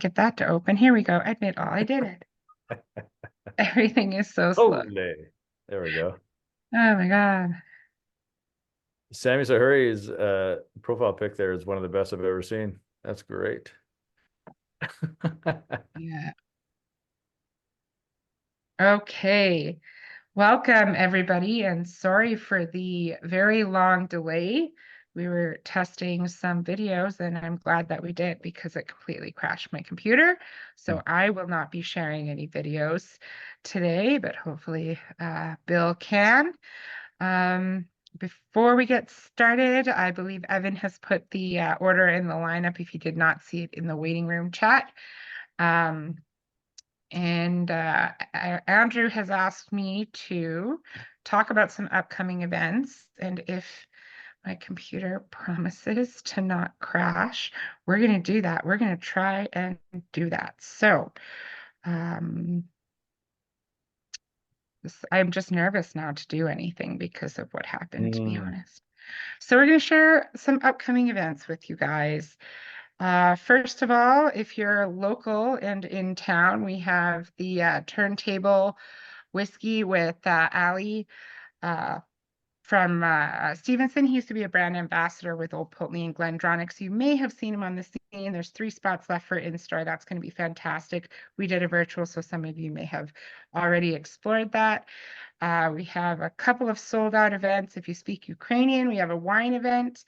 get that to open. Here we go. Admit all. I did it. Everything is so slow. Holy. There we go. Oh my God. Sammy Sahuri's profile pic there is one of the best I've ever seen. That's great. Yeah. Okay. Welcome, everybody, and sorry for the very long delay. We were testing some videos, and I'm glad that we did because it completely crashed my computer. So I will not be sharing any videos today, but hopefully Bill can. Before we get started, I believe Evan has put the order in the lineup if you did not see it in the waiting room chat. Um, and Andrew has asked me to talk about some upcoming events. And if my computer promises to not crash, we're going to do that. We're going to try and do that. So I'm just nervous now to do anything because of what happened, to be honest. So we're going to share some upcoming events with you guys. First of all, if you're local and in town, we have the Turntable Whiskey with Ali uh, from Stevenson. He used to be a brand ambassador with Old Pulteney and Glendronach. So you may have seen him on the scene. There's 3 spots left for in-store. That's going to be fantastic. We did a virtual, so some of you may have already explored that. We have a couple of sold out events. If you speak Ukrainian, we have a wine event.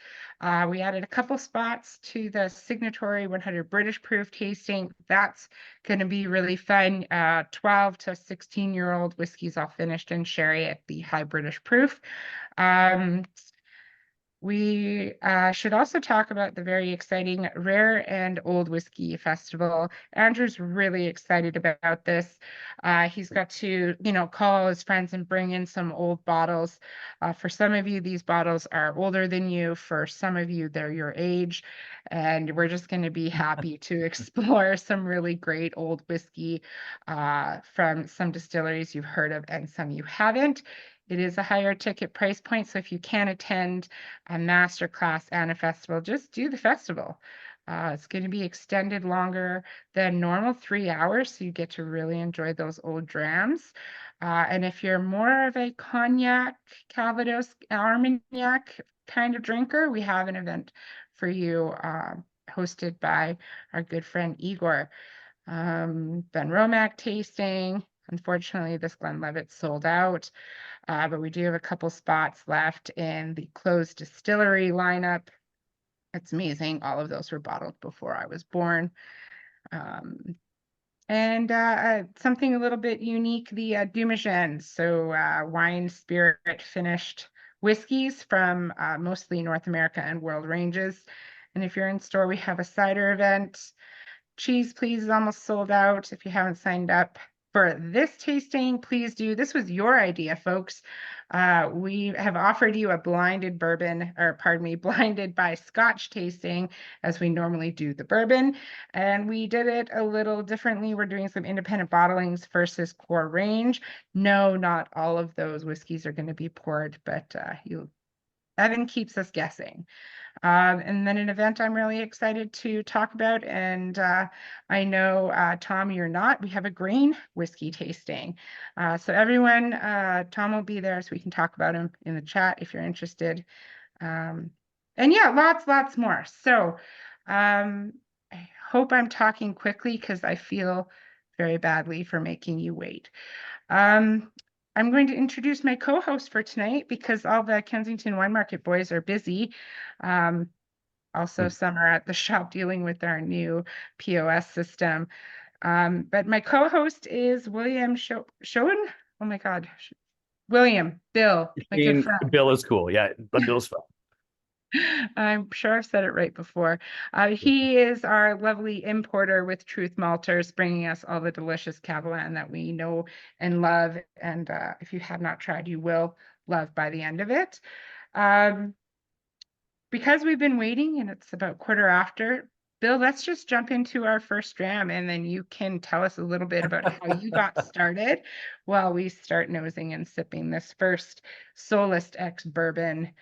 We added a couple spots to the signatory 100 British proof tasting. That's going to be really fun. 12 to 16-year-old whiskeys all finished in sherry at the high British proof. We should also talk about the very exciting Rare and Old Whiskey Festival. Andrew's really excited about this. He's got to, call his friends and bring in some old bottles. For some of you, these bottles are older than you. For some of you, they're your age. And we're just going to be happy to explore some really great old whiskey from some distilleries you've heard of and some you haven't. It is a higher ticket price point, so if you can attend a master class and a festival, just do the festival. It's going to be extended longer than normal, 3 hours, so you get to really enjoy those old drams. And if you're more of a cognac, Calvados, Armagnac kind of drinker, we have an event for you hosted by our good friend Igor. Ben Romack tasting. Unfortunately, this Glenlivet sold out. But we do have a couple spots left in the closed distillery lineup. It's amazing. All of those were bottled before I was born. And something a little bit unique, the Dumigen. So wine, spirit, finished whiskeys from mostly North America and world ranges. And if you're in store, we have a cider event. Cheese Please is almost sold out. If you haven't signed up for this tasting, please do. This was your idea, folks. We have offered you a blinded bourbon, or pardon me, blinded by Scotch tasting, as we normally do the bourbon. And we did it a little differently. We're doing some independent bottlings versus core range. No, not all of those whiskeys are going to be poured, but Evan keeps us guessing. And then an event I'm really excited to talk about, and I know, Tom, you're not. We have a grain whiskey tasting. So everyone, Tom will be there so we can talk about him in the chat if you're interested. And yeah, lots more. So I hope I'm talking quickly because I feel very badly for making you wait. I'm going to introduce my co-host for tonight because all the Kensington Wine Market boys are busy. Also, some are at the shop dealing with our new POS system. But my co-host is William Schoen. Oh my God. Bill, my good friend. Bill is cool. Yeah, but Bill's fun. I'm sure I've said it right before. He is our lovely importer with Truth Malters, bringing us all the delicious Kavalan that we know and love. And if you have not tried, you will love by the end of it. Because we've been waiting and it's about quarter after, Bill, let's just jump into our first dram and then you can tell us a little bit about how you got started while we start nosing and sipping this first Solist Ex-Bourbon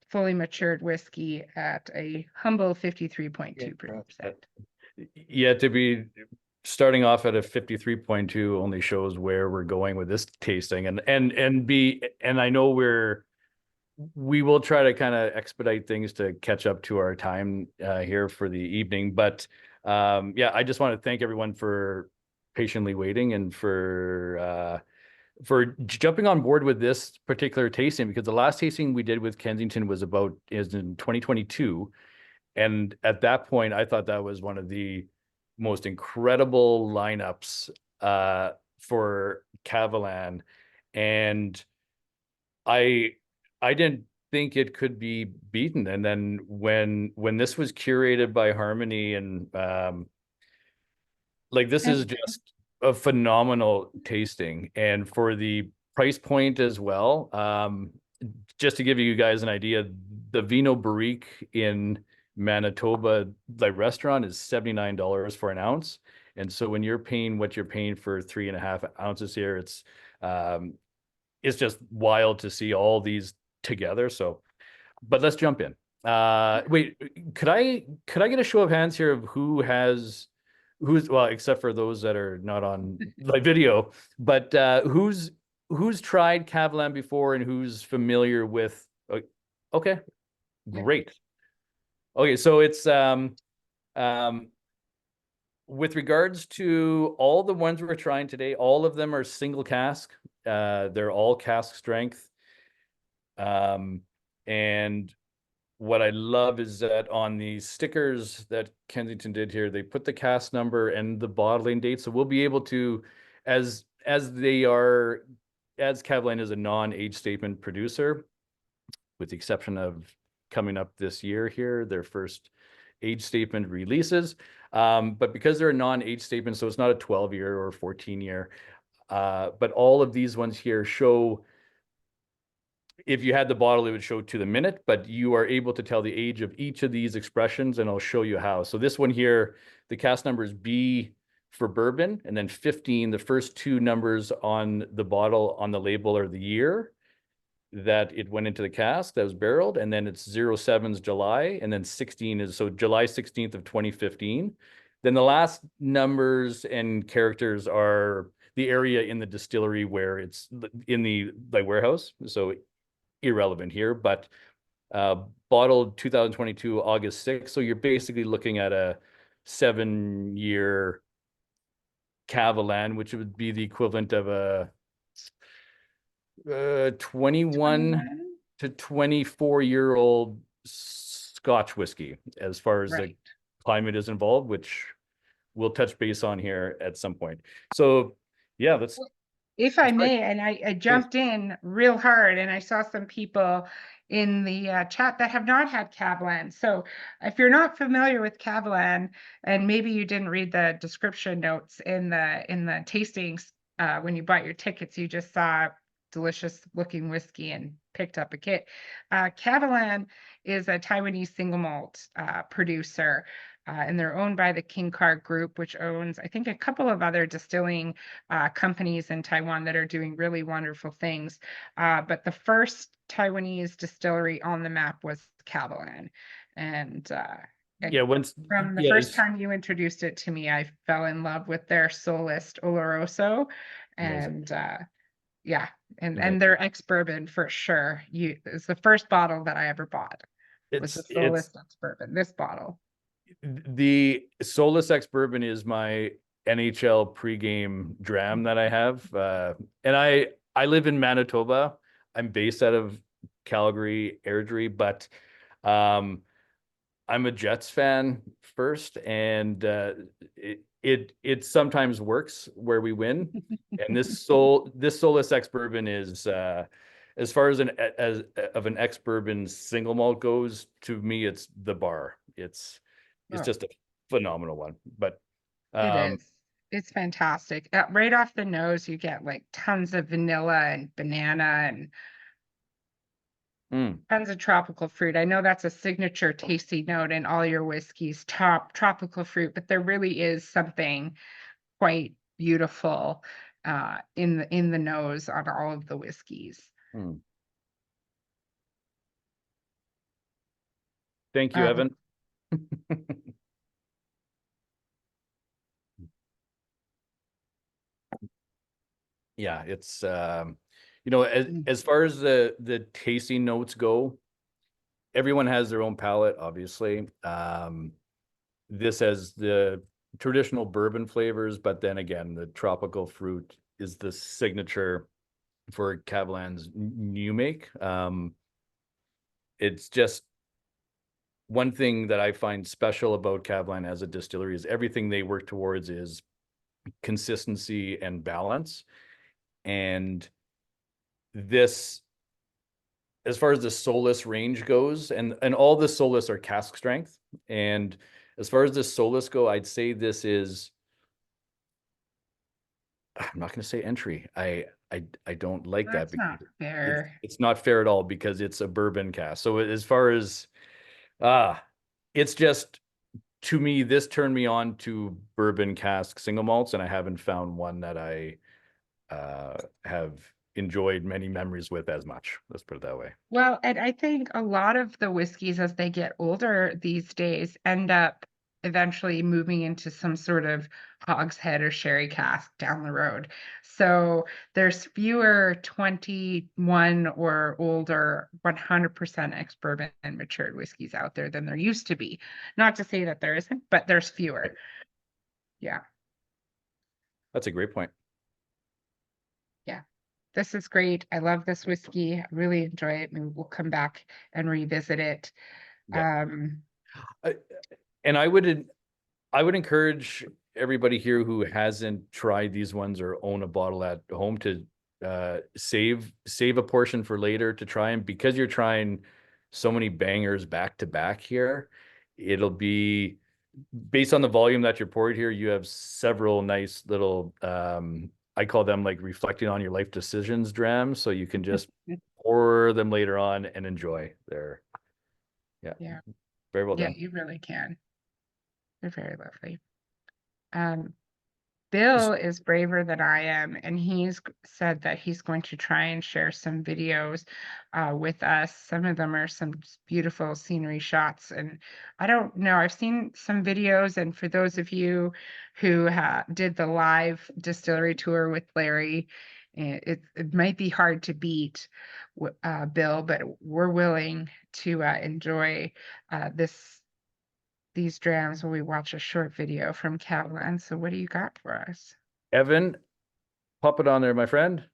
fully matured whiskey at a humble 53.2%. Yeah, to be starting off at a 53.2 only shows where we're going with this tasting, and I know we will try to kind of expedite things to catch up to our time here for the evening. But yeah, I just want to thank everyone for patiently waiting and for jumping on board with this particular tasting, because the last tasting we did with Kensington is in 2022. And at that point, I thought that was one of the most incredible lineups for Kavalan. And I I didn't think it could be beaten. And then when this was curated by Harmony and like this is just a phenomenal tasting, and for the price point as well. Just to give you guys an idea, the Vinho Barrique in Manitoba, like restaurant, is $79 for an ounce. And so when you're paying what you're paying for 3.5 ounces here, it's just wild to see all these together. So, but let's jump in. Wait, could I get a show of hands here of who's well, except for those that are not on like video, but who's tried Kavalan before and who's familiar with okay, great. Okay, so it's with regards to all the ones we're trying today, all of them are single cask. They're all cask strength. And what I love is that on the stickers that Kensington did here, they put the cask number and the bottling date. So we'll be able to, as Kavalan is a non-age statement producer, with the exception of coming up this year here, their first age statement releases. But because they're a non-age statement, so it's not a 12-year or 14-year, but all of these ones here show, if you had the bottle, it would show to the minute, but you are able to tell the age of each of these expressions, and I'll show you how. So this one here, the cask number is B for bourbon, and then 15, the first two numbers on the bottle on the label are the year that it went into the cask that was barreled, and then it's 07's July, and then 16 is, so July 16th of 2015. Then the last numbers and characters are the area in the distillery where it's in the like warehouse. So irrelevant here, but bottled 2022 August 6th. So you're basically looking at a 7-year Kavalan, which would be the equivalent of a 21 to 24-year-old Scotch whiskey, as far as the climate is involved, which we'll touch base on here at some point. So yeah, let's. If I may, and I jumped in real hard, and I saw some people in the chat that have not had Kavalan. So if you're not familiar with Kavalan, and maybe you didn't read the description notes in the tastings when you bought your tickets, you just saw delicious looking whiskey and picked up a kit. Kavalan is a Taiwanese single malt producer. And they're owned by the King Card Group, which owns, I think, a couple of other distilling companies in Taiwan that are doing really wonderful things. But the first Taiwanese distillery on the map was Kavalan. And yeah, from the first time you introduced it to me, I fell in love with their Solist Oloroso. And yeah, and their Ex-Bourbon for sure. It's the first bottle that I ever bought. Was the Solist Ex-Bourbon, this bottle. The Solist Ex-Bourbon is my NHL pregame dram that I have. And I live in Manitoba. I'm based out of Calgary, Airdrie, but I'm a Jets fan first, and it sometimes works where we win. And this Solist Ex-Bourbon is as far as an ex-bourbon single malt goes, to me, it's the bar. It's just a phenomenal one. But it is. It's fantastic. Right off the nose, you get like tons of vanilla and banana and tons of tropical fruit. I know that's a signature tasty note in all your whiskeys, tropical fruit, but there really is something quite beautiful in the nose on all of the whiskeys. Thank you, Evan. Yeah, it's you know, as far as the tasting notes go, everyone has their own palate, obviously. This has the traditional bourbon flavors, but then again, the tropical fruit is the signature for Kavalan's new make. It's just one thing that I find special about Kavalan as a distillery is everything they work towards is consistency and balance. And this, as far as the Solist range goes, and all the Solist are cask strength. And as far as the Solist go, I'd say this is, I'm not going to say entry. I don't like that That's not because fair. it's not fair at all because it's a bourbon cask. So as far as it's just, to me, this turned me on to bourbon cask single malts, and I haven't found one that I have enjoyed many memories with as much. Let's put it that way. Well, and I think a lot of the whiskeys as they get older these days end up eventually moving into some sort of hogshead or sherry cask down the road. So there's fewer 21 or older 100% ex-bourbon and matured whiskeys out there than there used to be. Not to say that there isn't, but there's fewer. Yeah. That's a great point. Yeah. This is great. I love this whiskey. I really enjoy it. Maybe we'll come back and revisit it. Yeah. And I would encourage everybody here who hasn't tried these ones or own a bottle at home to save a portion for later to try them, because you're trying so many bangers back to back here. It'll be based on the volume that you're poured here. You have several nice little I call them like reflecting on your life decisions drams, so you can just pour them later on and enjoy. Yeah, very well Yeah, done. you really can. They're very lovely. Bill is braver than I am, and he's said that he's going to try and share some videos with us. Some of them are some beautiful scenery shots, and I don't know. I've seen some videos, and for those of you who did the live distillery tour with Larry, it might be hard to beat Bill, but we're willing to enjoy these drams when we watch a short video from Kavalan. So what do you got for us? Evan, pop it on there, my friend.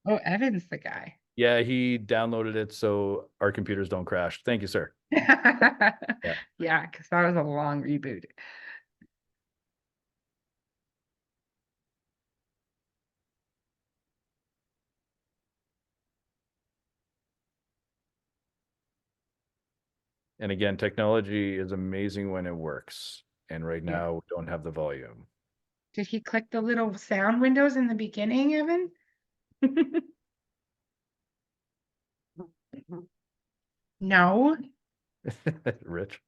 Oh, Evan's the guy. Yeah, he downloaded it so our computers don't crash. Thank you, sir. Yeah, because that was a long reboot. And again, technology is amazing when it works. And right Yeah. now, we don't have the volume. Did he click the little sound windows in the beginning, Evan? No. Rich.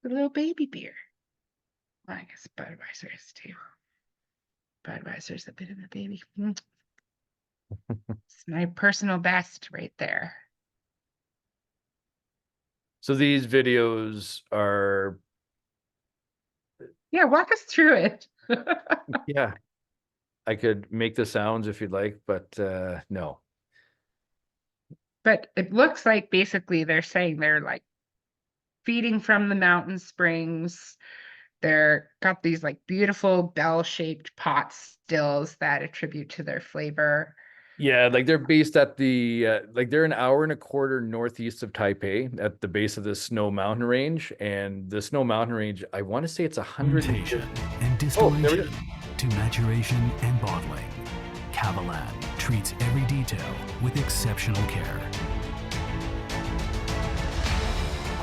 The little baby beer. Well, I guess Budweiser is too. Budweiser's a bit of a baby. It's my personal best right there. So these videos are... Yeah, walk us through it. Yeah. I could make the sounds if you'd like, but no. But it looks like basically they're saying they're like feeding from the mountain springs. They're got these like beautiful bell-shaped pot stills that attribute to their flavor. Yeah, like they're based at the like they're an hour and a quarter northeast of Taipei at the base of the Snow Mountain Range. And the Snow Mountain Range, I want to say it's 100 and distillation to maturation and bottling. Kavalan treats every detail with exceptional care.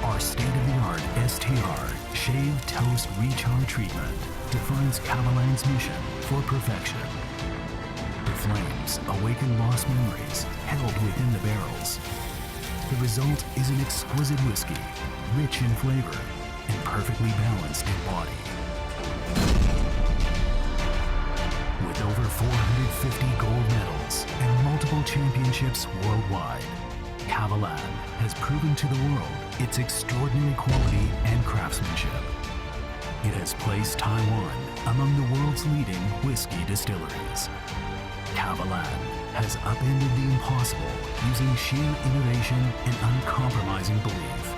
Our state-of-the-art STR shave toast rechar treatment defines Kavalan's mission for perfection. The flames awaken lost memories held within the barrels. The result is an exquisite whiskey, rich in flavor and perfectly balanced in body. With over 450 gold medals and multiple championships worldwide, Kavalan has proven to the world its extraordinary quality and craftsmanship. It has placed Taiwan among the world's leading whiskey distilleries. Kavalan has upended the impossible using sheer innovation and uncompromising belief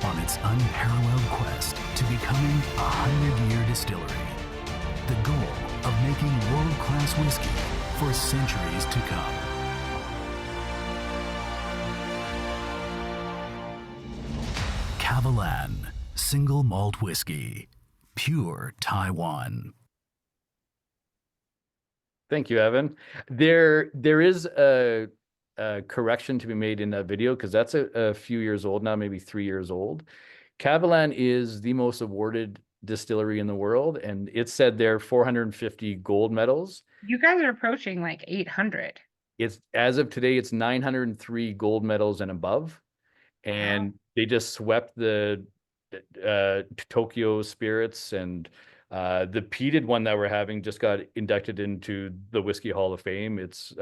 on its unparalleled quest to becoming a 100-year distillery. The goal of making world-class whiskey for centuries to come. Kavalan Single Malt Whiskey, pure Taiwan. Thank you, Evan. There is a correction to be made in that video because that's a few years old now, maybe 3 years old. Kavalan is the most awarded distillery in the world, and it said there 450 gold medals. You guys are approaching like 800. It's as of today, it's 903 gold medals and above, and they just swept the Tokyo Spirits, and the Peated one that we're having just got inducted into the Whiskey Hall of Fame. It's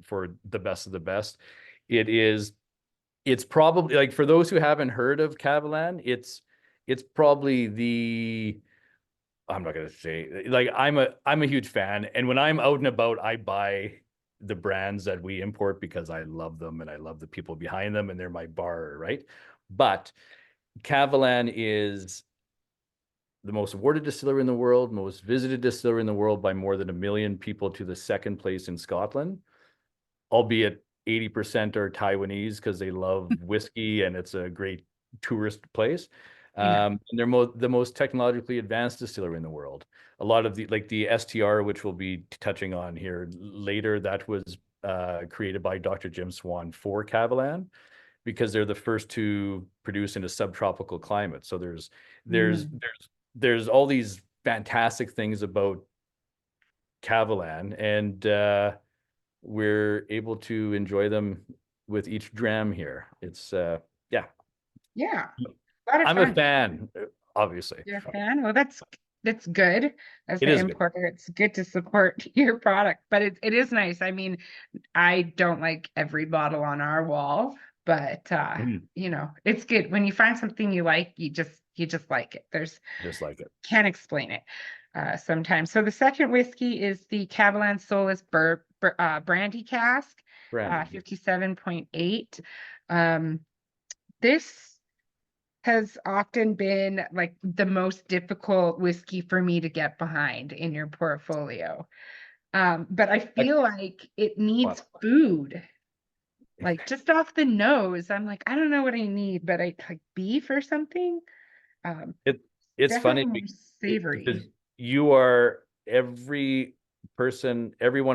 for the best of the best. It's probably, like, for those who haven't heard of Kavalan, it's probably the, I'm not gonna say, like, I'm a huge fan, and when I'm out and about, I buy the brands that we import because I love them and I love the people behind them and they're my bar, right? But Kavalan is the most awarded distillery in the world, most visited distillery in the world by more than 1 million people, to the second place in Scotland, albeit 80% are Taiwanese because they love whiskey and it's a great tourist place. And they're the most technologically advanced distillery in the world. A lot of the STR, which we'll be touching on here later, that was created by Dr. Jim Swan for Kavalan, because they're the first to produce in a subtropical climate. So there's all these fantastic things about Kavalan, and we're able to enjoy them with each dram here. It's Yeah. A lot of I'm fun. a fan, obviously. You're a fan? Well, that's good. As It the is good. importer, it's good to support your product, but it is nice. I mean, I don't like every bottle on our wall, but you know, it's good when you find something you like. You just like it. Just like it. Can't explain it sometimes. So the second whiskey is the Kavalan Solist Brandy Cask, Brandy. 57.8. This has often been like the most difficult whiskey for me to get behind in your portfolio. But I feel like it needs food. Like, just off the nose, I'm like, I don't know what I need, but I like beef or something. It's funny Definitely more savory. because you are everyone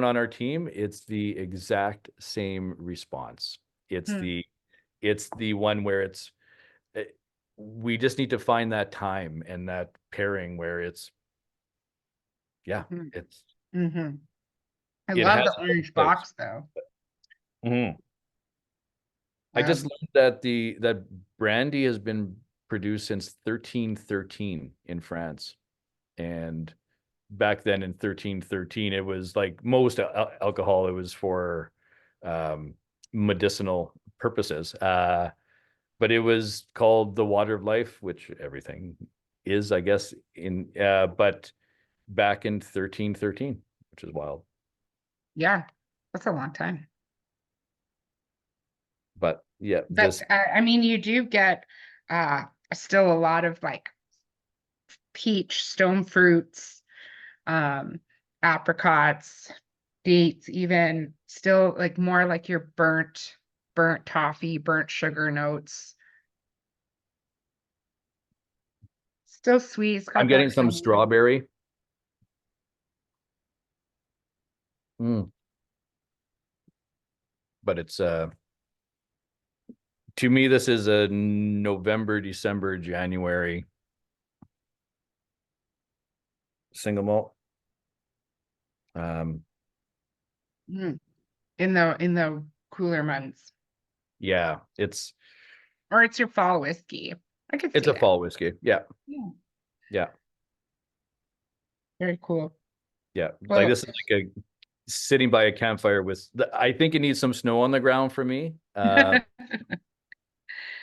on our team, it's the exact same response. It's the one where we just need to find that time and that pairing where it's I it love has the orange box though. I just learned that that brandy has been produced since 1313 in France, and back then in 1313 it was like most alcohol, it was for medicinal purposes, but it was called the water of life, which everything is, I guess, in but back in 1313, which is wild. Yeah, that's a long time. But yeah, But I mean, you do get still a lot of like peach, stone fruits, apricots, dates, even still like more like your burnt toffee, burnt sugar notes. Still sweet. I'm getting some strawberry. But it's to me, this is a November, December, January single malt. In the cooler months. Yeah, it's your fall whiskey. I could see it's a fall whiskey. Yeah. Very cool. Yeah. Like this is like a sitting by a campfire with I think it needs some snow on the ground for me.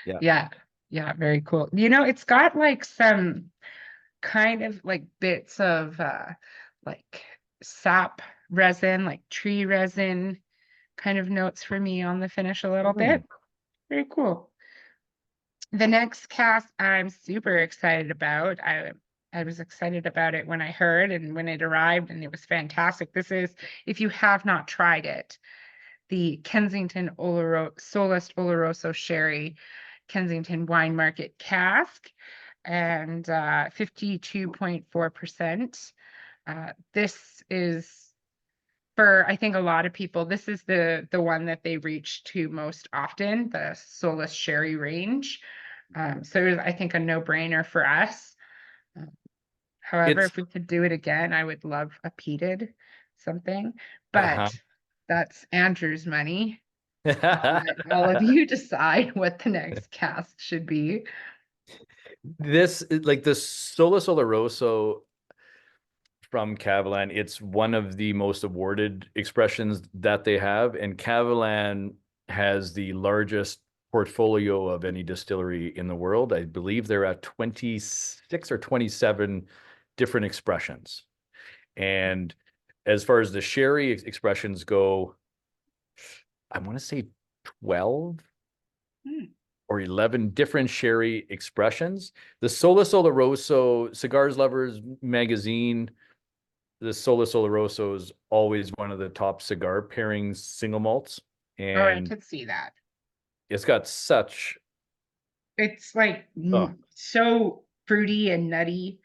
Yeah, very cool. You know, it's got like some kind of like bits of like sap resin, like tree resin kind of notes for me on the finish a little bit. Very cool. The next cask I'm super excited about. I was excited about it when I heard and when it arrived, and it was fantastic. This is, if you have not tried it, the Kensington Solist Oloroso Sherry Kensington Wine Market Cask, and 52.4%. This is, for I think a lot of people, this is the one that they reach to most often, the Solist Sherry range. So it was, I think, a no-brainer for us. However, It's if we could do it again, I would love a peated something, but that's Andrew's money. Let all of you decide what the next cask should be. This, like the Solist Oloroso from Kavalan, it's one of the most awarded expressions that they have, and Kavalan has the largest portfolio of any distillery in the world. I believe they're at 26 or 27 different expressions. And as far as the sherry expressions go, I want to say 12 or 11 different sherry expressions. The Solist Oloroso, Cigars Lovers magazine, the Solist Oloroso is always one of the top cigar pairings single malts. Oh, I And could see that. it's got such, It's like Oh. so fruity and nutty,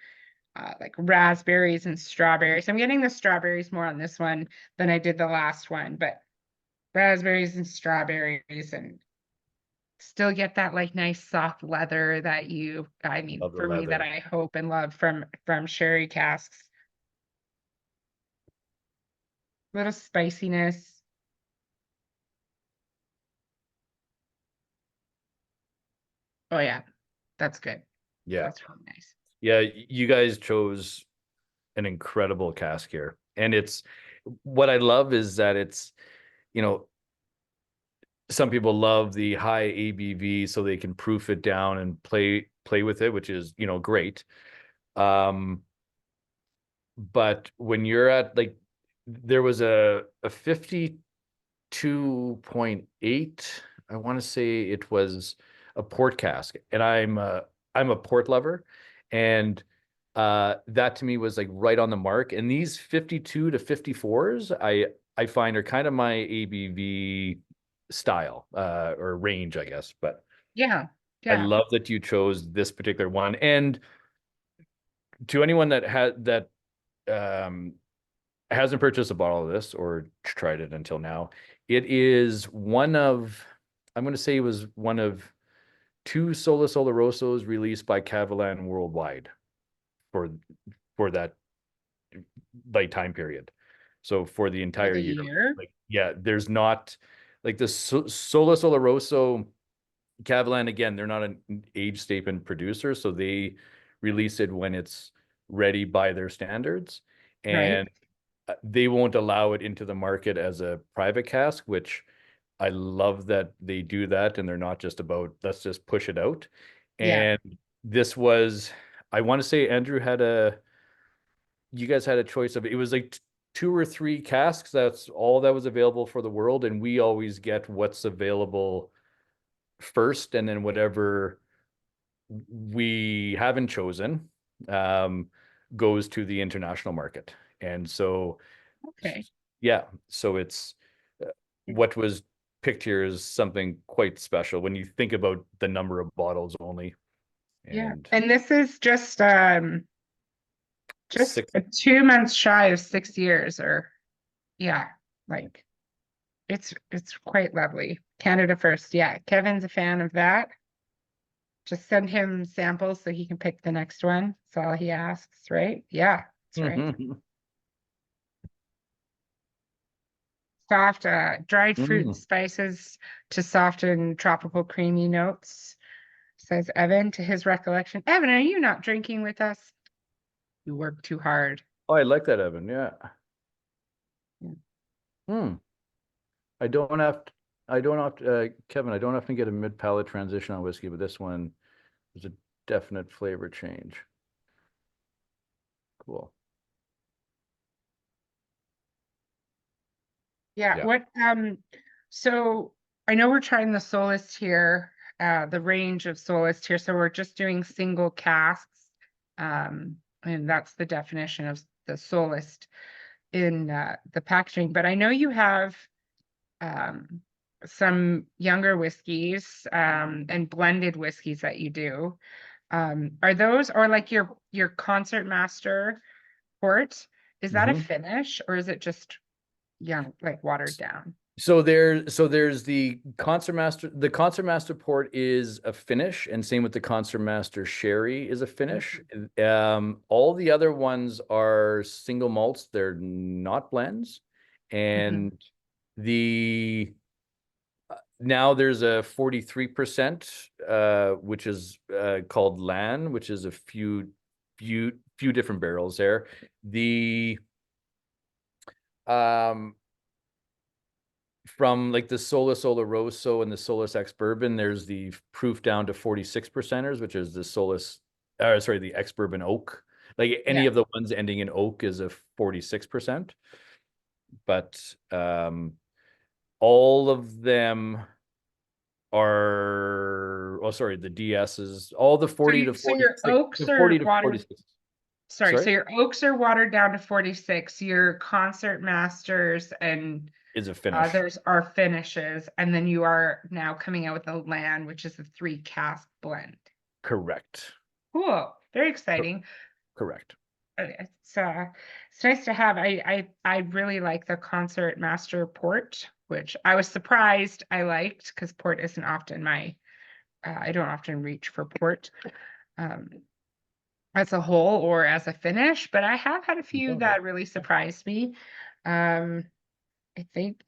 like raspberries and strawberries. I'm getting the strawberries more on this one than I did the last one, but raspberries and strawberries, and still get that like nice soft leather that I mean, Love the for me, that leather. I hope and love from sherry casks. Little spiciness. Oh yeah, that's good. Yeah. That's really nice. Yeah, you guys chose an incredible cask here. And it's, what I love is that it's, you know, some people love the high ABV so they can proof it down and play with it, which is, great. But when you're at, like, there was a 52.8, I want to say it was a port cask, and I'm a port lover, and that to me was like right on the mark. And these 52 to 54s, I find are kind of my ABV style, or range, I guess. But Yeah, I yeah. love that you chose this particular one. And to anyone that hasn't purchased a bottle of this or tried it until now, it is one of, I'm going to say it was one of 2 Solist Olorosos released by Kavalan worldwide for that like time period. So for the For entire the year, year. like, yeah, there's not like the Solist Oloroso Kavalan, again, they're not an age statement producer, so they release it when it's ready by their standards. Right. And they won't allow it into the market as a private cask, which I love that they do that, and they're not just about, let's just push it out. Yeah. And this was, I want to say Andrew you guys had a choice of, it was like 2 or 3 casks. That's all that was available for the world. And we always get what's available first, and then whatever we haven't chosen goes to the international market. And so, Okay. yeah, so it's what was picked here is something quite special when you think about the number of bottles only. Yeah. And And this is just 6, 2 months shy of 6 years, or yeah, like it's quite lovely. Canada first. Yeah. Kevin's a fan of that. Just send him samples so he can pick the next one. That's all he asks, right? Yeah, that's right. Soft, dried fruit and spices to soften tropical creamy notes, says Evan to his recollection. Evan, are you not drinking with us? You work too hard. Oh, I like that, Evan. Yeah. Kevin, I don't have to get a mid-palate transition on whiskey, but this one is a definite flavor change. Cool. Yeah, Yeah. what so I know we're trying the Solist here, the range of Solist here, so we're just doing single casks. And that's the definition of the Solist in the packaging. But I know you have some younger whiskeys and blended whiskeys that you do. Are those, or like your Concert Master port, is that a Mhm. finish or is it just young, like watered down? So there's the Concert Master. The Concert Master port is a finish, and same with the Concert Master Sherry is a finish. All the other ones are single malts. They're not blends. And the now there's a 43%, which is called LAN, which is a few different barrels there. The from like the Solus Oloroso and the Solus Ex-Bourbon, there's the proof down to 46%ers, which is the Solus, the Ex-Bourbon Oak. Like any Yeah. of the ones ending in oak is a 46%. But all of them are, the DSs, all the 40 to So your 46, oaks the are 40 to watered, 46. sorry, so Sorry? your oaks are watered down to 46, your Concert Masters and Is a finish. others are finishes, and then you are now coming out with a land, which is a 3 cask blend. Correct. Cool, very exciting. Correct. It's nice to have. I really like the Concert Master port, which I was surprised I liked because port isn't often my I don't often reach for port as a whole or as a finish, but I have had a few that really surprised me. I think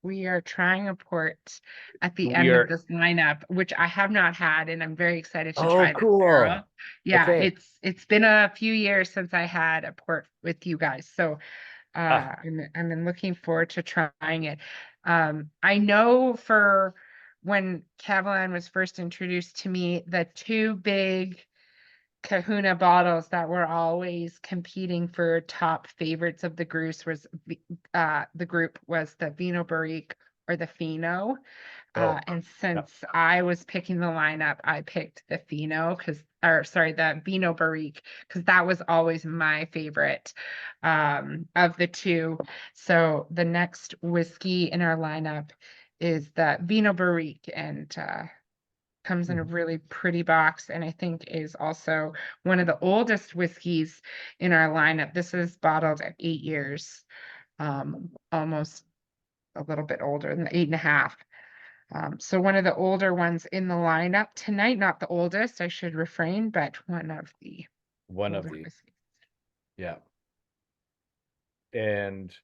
we are trying a port at the end of this lineup, which I have not had, and I'm very excited to try this barrel. Yeah, Okay. it's been a few years since I had a port with you guys, so I'm looking forward to trying it. I know for when Kavalan was first introduced to me, the two big Kahuna bottles that were always competing for top favorites of the group was the Vinho Barrique or the Fino. And since I was picking the lineup, I picked the the Vinho Barrique, because that was always my favorite of the two. So the next whiskey in our lineup is the Vinho Barrique, and comes in a really pretty box, and I think is also one of the oldest whiskeys in our lineup. This is bottled at 8 years, almost a little bit older than 8.5. So one of the older ones in the lineup tonight, not the oldest, I should refrain, but one of the older whiskeys. Yeah. And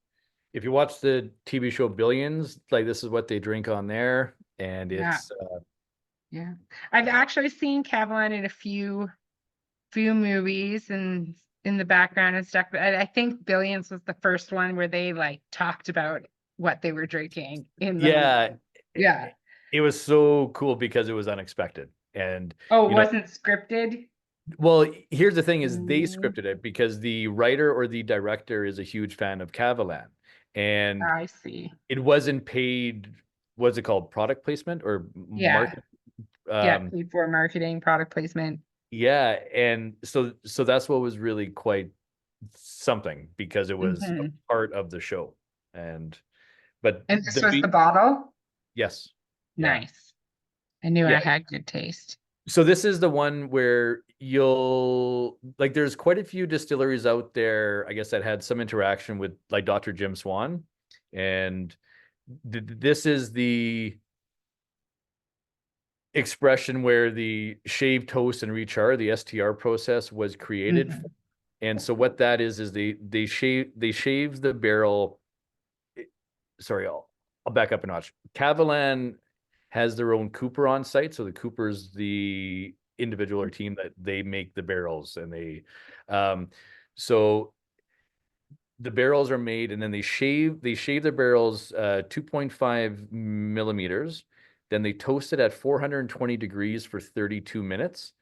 if you watch the TV show Billions, like this is what they drink on there, and it's yeah. I've actually seen Kavalan in a few movies and in the background and stuff, but I think Billions was the first one where they like talked about what they were drinking in the movie. Yeah. It was so cool because it was unexpected. And it wasn't scripted. Well, here's the thing is they scripted it because the writer or the director is a huge fan of Kavalan. And I see. It wasn't paid, what's it called? Product placement or market? Paid for marketing, product placement. Yeah. And so that's what was really quite something, because it was a part of the show. And this was the bottle? Yes. Nice. I knew I had good taste. So this is the one where there's quite a few distilleries out there, I guess, that had some interaction with like Dr. Jim Swan. And this is the expression where the shave, toast, and rechar, the STR process, was created. And so what that is they shave the barrel. Sorry, I'll back up a notch. Kavalan has their own cooper on site. So the cooper's the individual or team that they make the barrels, and they so the barrels are made, and then they shave the barrels 2.5 millimeters. Then they toast it at 420 degrees for 32 minutes.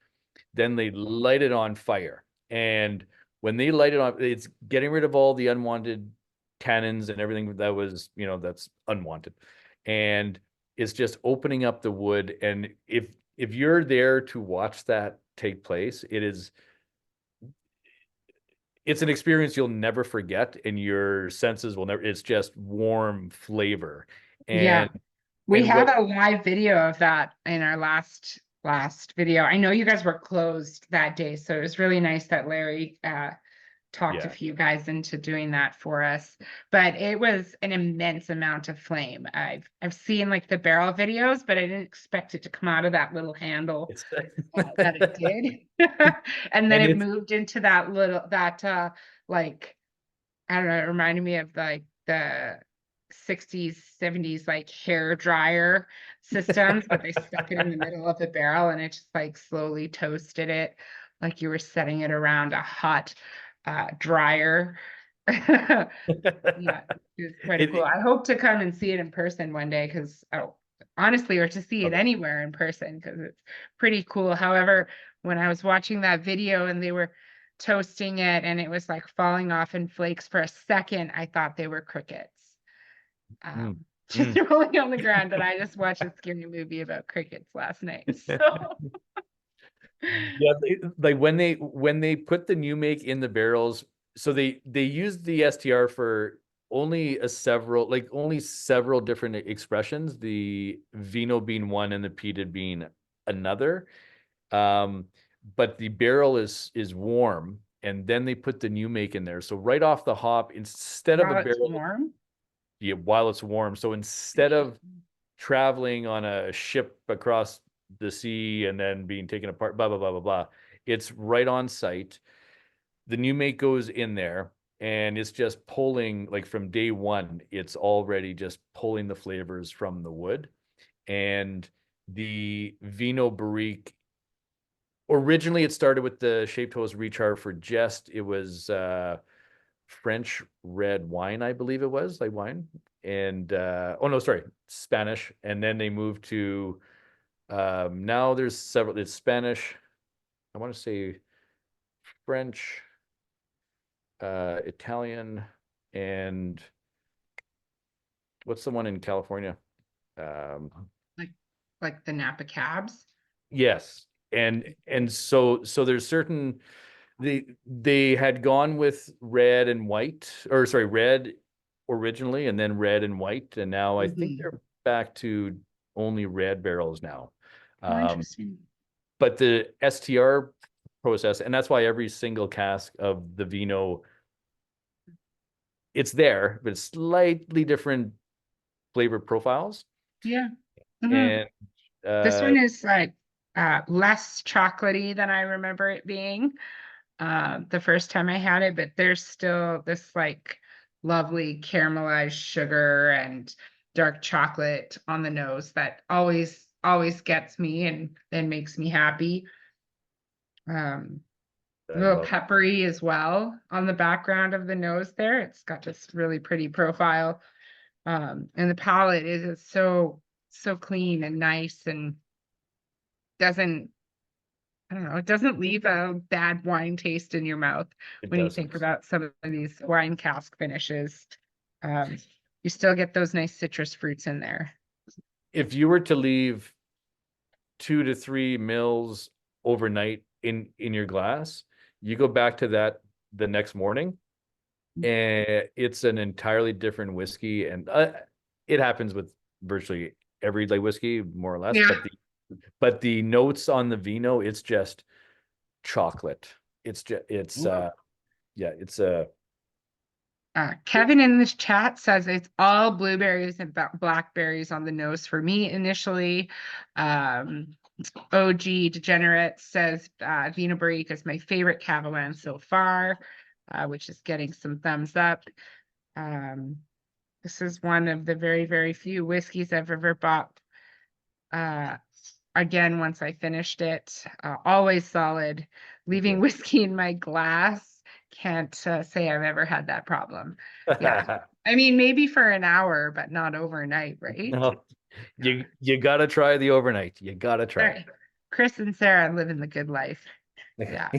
Then they light it on fire. And when they light it on, it's getting rid of all the unwanted tannins and everything that was, that's unwanted. And it's just opening up the wood. And if you're there to watch that take place, it's an experience you'll never forget, and your senses will never, it's just warm flavor. Yeah. And We and had what a live video of that in our last video. I know you guys were closed that day, so it was really nice that Larry talked a Yeah. few guys into doing that for us. But it was an immense amount of flame. I've seen like the barrel videos, but I didn't expect it to come out of that little handle it's that it did. And then And it it's moved into that little like, I don't know, it reminded me of like the 60s, 70s like hair dryer systems, but they stuck it in the middle of the barrel and it just like slowly toasted it like you were setting it around a hot dryer. Yeah, it was quite it, cool. I hope to come and see it in person one day because, honestly, or to see it Okay. anywhere in person because it's pretty cool. However, when I was watching that video and they were toasting it and it was like falling off in flakes for a second, I thought they were crickets. Mm, Just mm. rolling on the ground. But I just watched a scary movie about crickets last night. So Yeah, like when they put the new make in the barrels, so they used the STR for only several different expressions, the Vinho being one and the Peated being another. But the barrel is warm, and then they put the new make in there. So right off the hop, instead of a while it's barrel, warm. yeah, while it's warm. So instead of traveling on a ship across the sea and then being taken apart, blah, blah, blah, blah, blah. It's right on site. The new make goes in there and it's just pulling, like from day one, it's already just pulling the flavors from the wood. And the Vinho Barrique, originally it started with the Shaped Toast Recharge for Jest. It was French red wine, I believe it was, like wine. And oh no, sorry, Spanish. And then they moved to now there's several, it's Spanish, I want to say French, Italian, and what's the one in California? Like the Napa cabs. Yes. And so there's certain, they had gone with red and white, or sorry, red originally and then red and white, and now I think they're back to only red barrels now. Interesting. But the STR process, and that's why every single cask of the Vinho, it's there, but it's slightly different flavor profiles. Yeah. Mhm. And This one is like less chocolatey than I remember it being the first time I had it, but there's still this like lovely caramelized sugar and dark chocolate on the nose that always gets me and makes me happy. A little peppery as well on the background of the nose there. It's got this really pretty profile. And the palate is so clean and nice and doesn't, I don't know, it doesn't leave a bad wine taste in your mouth when you think about some of these wine cask finishes. You still get those nice citrus fruits in there. If you were to leave 2 to 3 mils overnight in your glass, you go back to that the next morning, and it's an entirely different whiskey. And it happens with virtually every like whiskey, more or less. Yeah. But the notes on the Vinho, it's just chocolate. It's just Kevin in this chat says it's all blueberries and blackberries on the nose for me initially. OG Degenerate says Vinho Barrique is my favorite Kavalan so far, which is getting some thumbs up. This is one of the very, very few whiskeys I've ever bought. Again, once I finished it, always solid. Leaving whiskey in my glass, can't say I've ever had that problem. Yeah, I mean, maybe for an hour, but not overnight, right? No, you gotta try the overnight. You gotta try. Chris and Sarah living the good life. Yeah.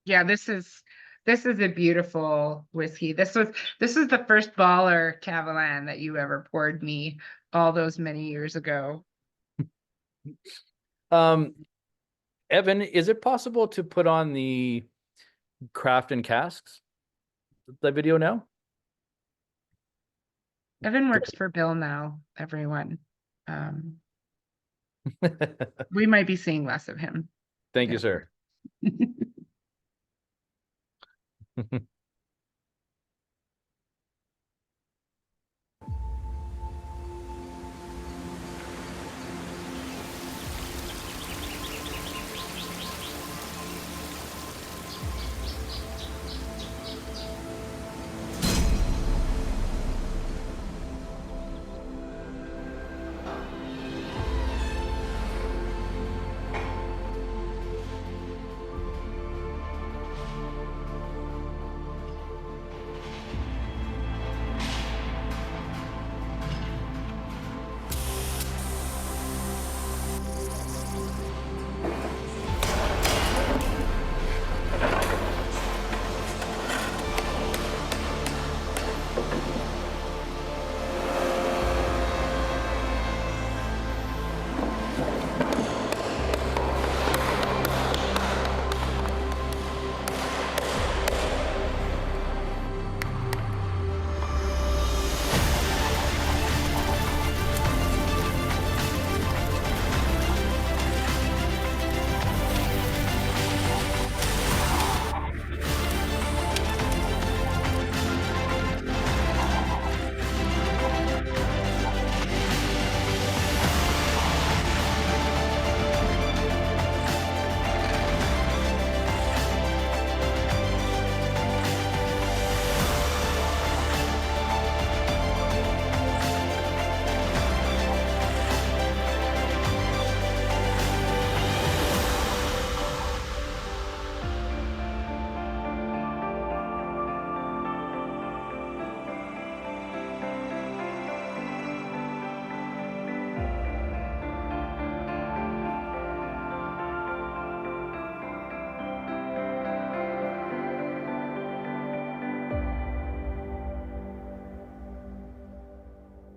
Yeah, this is a beautiful whiskey. This is the first baller Kavalan that you ever poured me all those many years ago. Evan, is it possible to put on the craft and casks, the video now? Evan works for Bill now, everyone. We might be seeing less of him. Thank you, sir.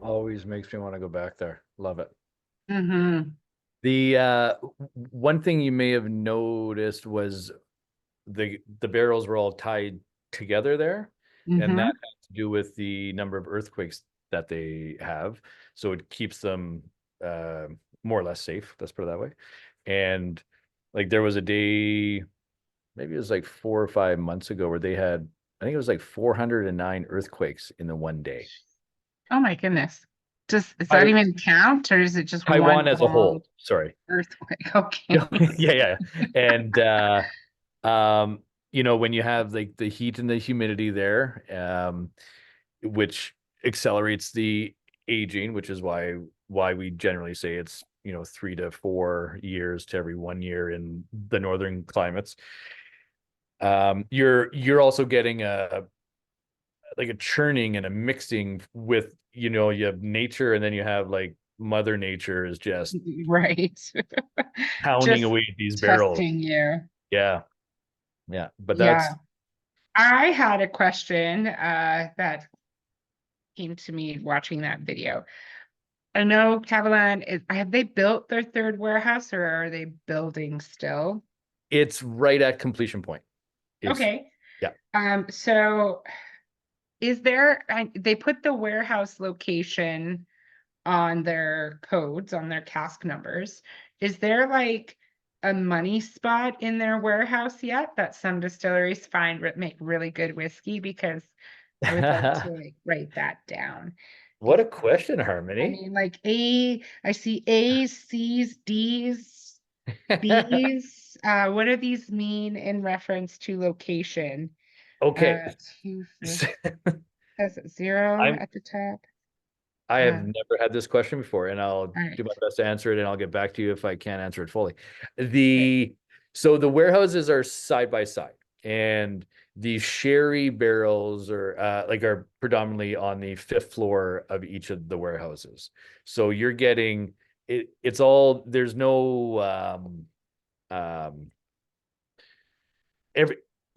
Always makes me want to go back there. Love it. Mm-hmm. The one thing you may have noticed was the barrels were all tied together there, and Mm-hmm. that has to do with the number of earthquakes that they have. So it keeps them more or less safe. Let's put it that way. And like there was a day, maybe it was like 4 or 5 months ago, where they had, I think it was like 409 earthquakes in the one day. Oh my goodness. Does that even count, or is it just Taiwan one as a whole? long Sorry. earthquake? Okay. Yeah. And you know, when you have like the heat and the humidity there, which accelerates the aging, which is why we generally say it's, you know, 3 to 4 years to every 1 year in the northern climates. You're also getting like a churning and a mixing with, you know, you have nature, and then you have like Mother Nature is just Right. pounding Just away at these barrels. testing you. Yeah. But Yeah. that's I had a question that came to me watching that video. I know Kavalan have they built their third warehouse, or are they building still? it's right at completion point. Okay. Yeah. So is there, they put the warehouse location on their codes, on their cask numbers. Is there like a money spot in their warehouse yet that some distilleries make really good whiskey? Because I would like to like write that down. What a question, Harmony. I mean, like I see A's, C's, D's, B's. What do these mean in reference to location? Okay. 250 has 0 at the top. I have never had this question before, and I'll right. do my best to answer it, and I'll get back to you if I can't answer it fully. So the warehouses are side by side, and the sherry barrels are predominantly on the 5th floor of each of the warehouses. So you're getting it. It's all, there's no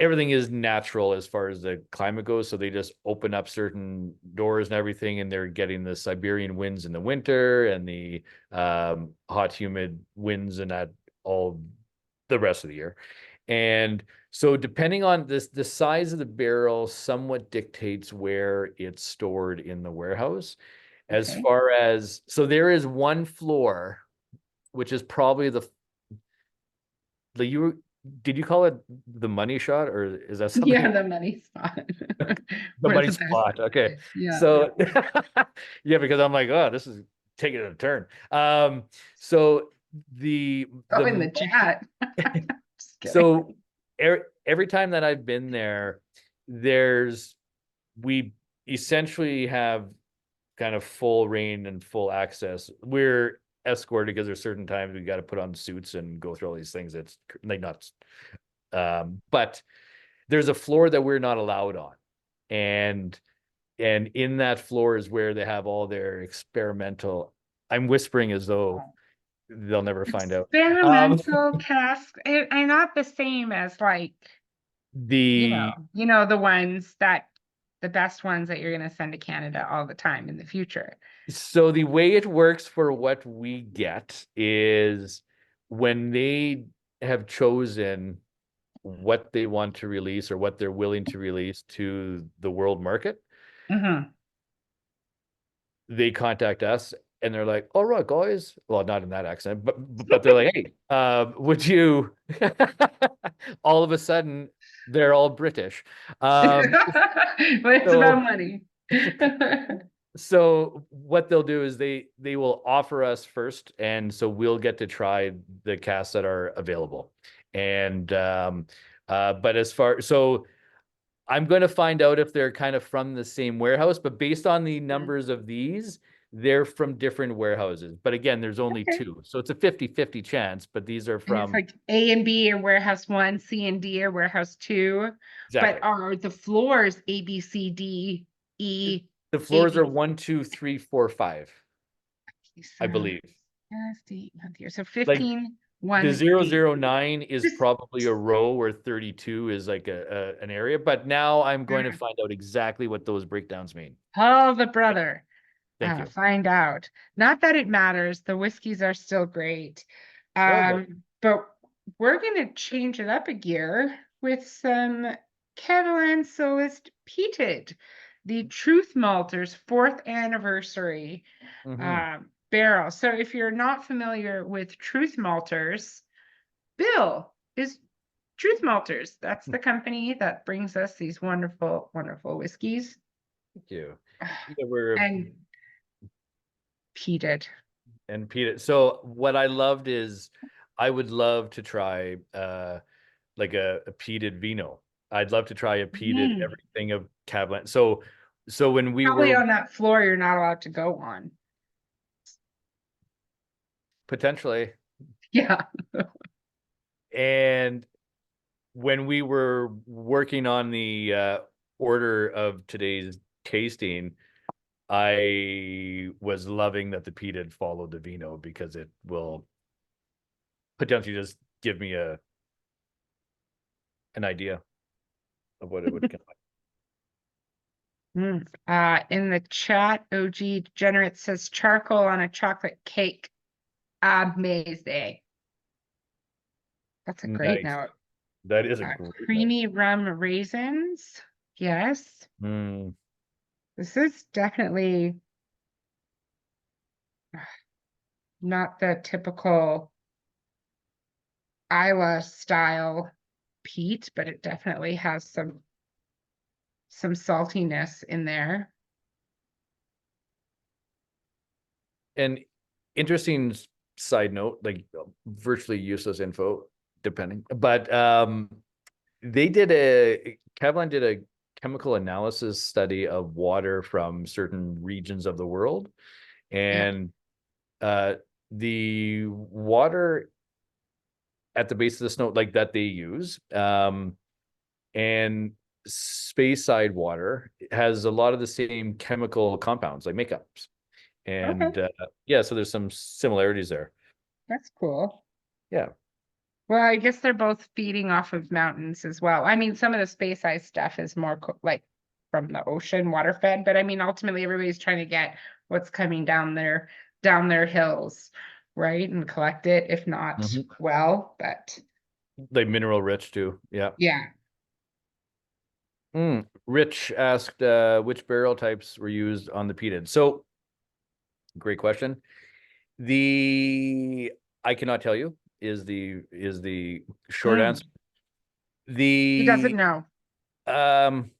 everything is natural as far as the climate goes. So they just open up certain doors and everything, and they're getting the Siberian winds in the winter and the hot, humid winds and that all the rest of the year. And so depending on this, the size of the barrel somewhat dictates where it's stored in the warehouse. As Okay. far as, so there is one floor, which is probably did you call it the money shot, or is that something? Yeah, the money spot. The We're money the best. spot. Okay. Yeah. So yeah, because I'm like, oh, this is taking a turn. So Oh, in the chat. Just kidding. so every time that I've been there, we essentially have kind of full reign and full access. We're escorted because there's certain times we got to put on suits and go through all these things. It's like nuts. But there's a floor that we're not allowed on. And in that floor is where they have all their experimental, I'm whispering as though they'll never find out. Experimental casks are not the same as like, The the ones that the best ones that you're going to send to Canada all the time in the future. So the way it works for what we get is when they have chosen what they want to release or what they're willing to release to the world market, they contact us and they're like, all right, guys. Well, not in that accent, but they're like, hey, would you all of a sudden they're all British. But it's about money. So what they'll do is they will offer us first, and so we'll get to try the casks that are available. And but so I'm going to find out if they're kind of from the same warehouse, but based on the numbers of these, they're from different warehouses. But again, there's only two. So it's a 50-50 chance, but these are from like A and B are warehouse 1, C and D are warehouse 2. Exactly. But are the floors A, B, C, D, E? The floors are 1, 2, 3, 4, 5. I believe. So 15, 1. The 009 is probably a row, where 32 is like an area. But now I'm going to find out exactly what those breakdowns mean. Oh, the brother. Thank you. Find out. Not that it matters. The whiskeys are still great. Okay. But we're going to change it up a gear with some Kavalan Solist Peated, the Truth Malters 4th anniversary barrel. So if you're not familiar with Truth Malters, Bill is Truth Malters. That's the company that brings us these wonderful, wonderful whiskeys. Thank you. Yeah, and Peated. And Peated. So what I loved is I would love to try like a peated Vinho. I'd love to try a peated everything of Kavalan. So when we Probably were on that floor you're not allowed to go on. Potentially. Yeah. And when we were working on the order of today's tasting, I was loving that the peated followed the Vinho, because it will potentially just give me an idea of what it would come like. In the chat, OG Degenerate says charcoal on a chocolate cake. Amazing. That's a great note. That is a great creamy rum raisins. Yes. This is definitely not the typical Isla style peat, but it definitely has some saltiness in there. And interesting side note, like virtually useless info, depending, but Kavalan did a chemical analysis study of water from certain regions of the world, and the water at the base of the snow, like that they use, and space side water has a lot of the same chemical compounds, like makeups. And so there's some similarities there. That's cool. Yeah. Well, I guess they're both feeding off of mountains as well. I mean, some of the space ice stuff is more like from the ocean, water fed, but I mean, ultimately everybody's trying to get what's coming down their hills, right? And collect it, if not Mhm. well, but Like mineral rich too. Yeah. yeah. Rich asked which barrel types were used on the peated. So great question. I cannot tell you is the short answer. He doesn't know. Um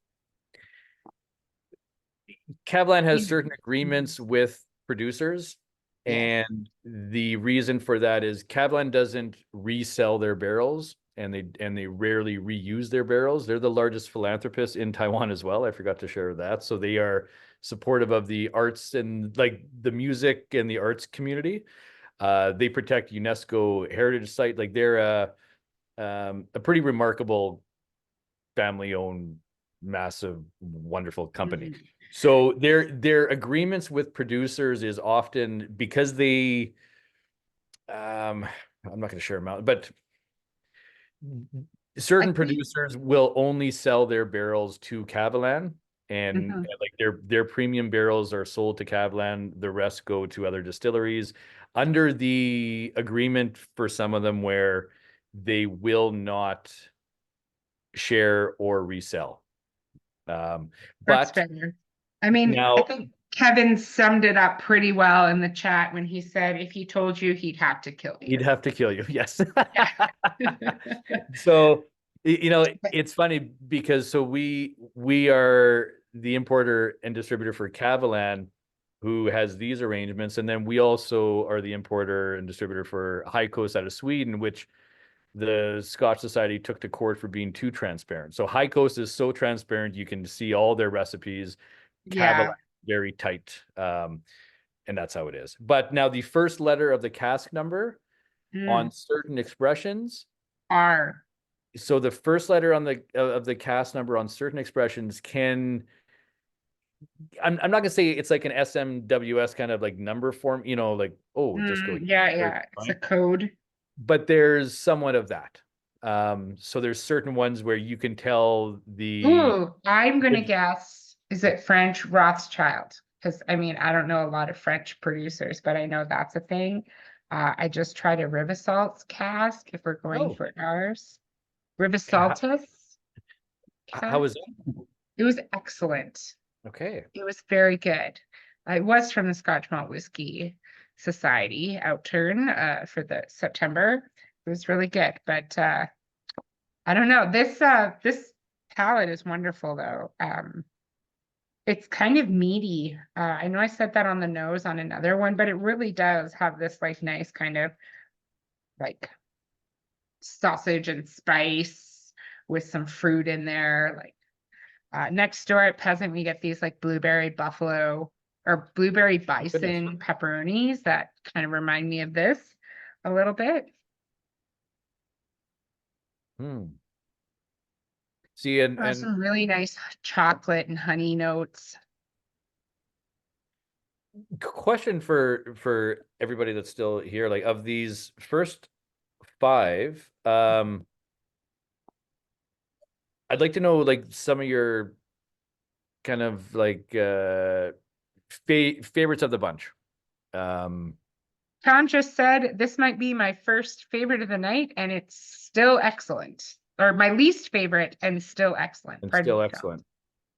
Kavalan has He's- certain agreements with producers, Yes. and the reason for that is Kavalan doesn't resell their barrels, and they rarely reuse their barrels. They're the largest philanthropists in Taiwan as well. I forgot to share that. So they are supportive of the arts and like the music and the arts community. They protect UNESCO heritage site. Like they're a pretty remarkable family-owned, massive, wonderful company. Mhm. So their agreements with producers is often because they, I'm not going to share them out, but certain I think, producers will only sell their barrels to Kavalan, and Mhm. like their premium barrels are sold to Kavalan. The rest go to other distilleries under the agreement for some of them where they will not share or resell. That's But fair. I mean, I now think Kevin summed it up pretty well in the chat when he said if he told you, he'd have to kill you. he'd have to kill you. Yes. Yeah. So, it's funny because so we are the importer and distributor for Kavalan, who has these arrangements, and then we also are the importer and distributor for High Coast out of Sweden, which the Scotch Society took to court for being too transparent. So High Coast is so transparent, you can see all their recipes. Kavalan, Yeah. very tight. And that's how it is. But now the first letter of the cask number on certain expressions. R. So the first letter on the of the cask number on certain expressions can, I'm not gonna say it's like an SMWS kind of like number form, like, oh, just go Yeah, here, yeah. It's a fine. code. But there's somewhat of that. So there's certain ones where you can tell the Ooh, I'm gonna guess, is it French Rothschild? Because I mean, I don't know a lot of French producers, but I know that's a thing. I just tried a Rivesaltes cask if we're going oh, for ours. how Rivesaltes cask. is it? It was excellent. Okay. It was very good. It was from the Scotch Malt Whiskey Society outturn for the September. It was really good, but I don't know. This palette is wonderful though. It's kind of meaty. I know I said that on the nose on another one, but it really does have this like nice kind of like sausage and spice with some fruit in there. Like next door at Peasant, we get these like blueberry buffalo or blueberry Goodness. bison pepperonis that kind of remind me of this a little bit. See, and Some really nice chocolate and honey notes. question for everybody that's still here, like of these first five, I'd like to know like some of your kind of like favorites of the bunch. Tom just said this might be my first favorite of the night, and it's still excellent. Or my least favorite and still excellent. And Pardon still me, Tom. excellent.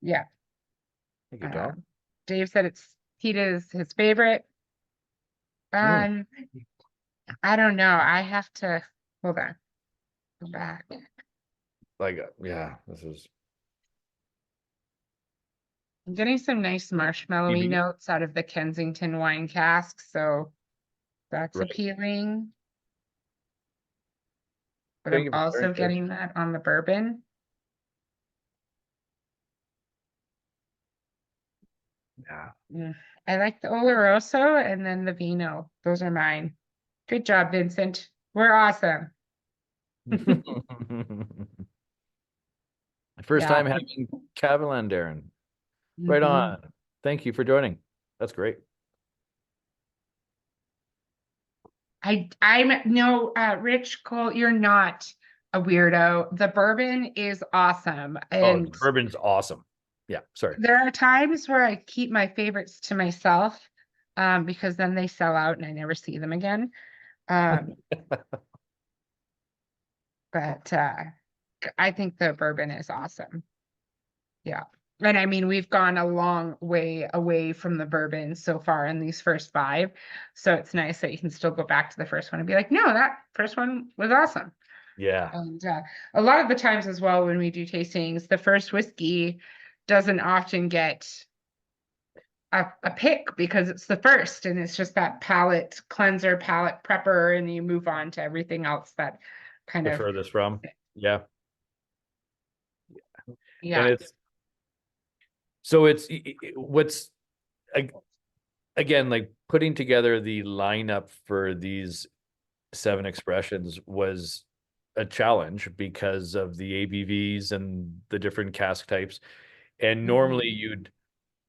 Yeah. Thank you, Tom. Dave said Peated is his favorite. I don't know. I have to hold on. Go back. Like, yeah, this is I'm getting some nice marshmallowy PB. notes out of the Kensington wine cask, so that's Right. appealing. But Thank I'm you for sharing, also Dave. getting that on the bourbon. Yeah. I like the Oloroso and then the Vinho. Those are mine. Good job, Vincent. We're awesome. First Yeah. time having Kavalan, Darren. Right Mhm. on. Thank you for joining. That's great. I'm no, Rich Cole, you're not a weirdo. The bourbon is awesome. Oh, And bourbon's awesome. Yeah, sorry. there are times where I keep my favorites to myself, because then they sell out and I never see them again. Um, but I think the bourbon is awesome. Yeah. And I mean, we've gone a long way away from the bourbon so far in these first 5. So it's nice that you can still go back to the first one and be like, no, that first one was awesome. Yeah. And a lot of the times as well, when we do tastings, the first whiskey doesn't often get a pick because it's the first and it's just that palate cleanser, palate prepper, and you move on to everything else that kind The of, furthest from. Yeah. And yeah. it's so it's what's again, like putting together the lineup for these 7 expressions was a challenge because of the ABVs and the different cask types. And normally you'd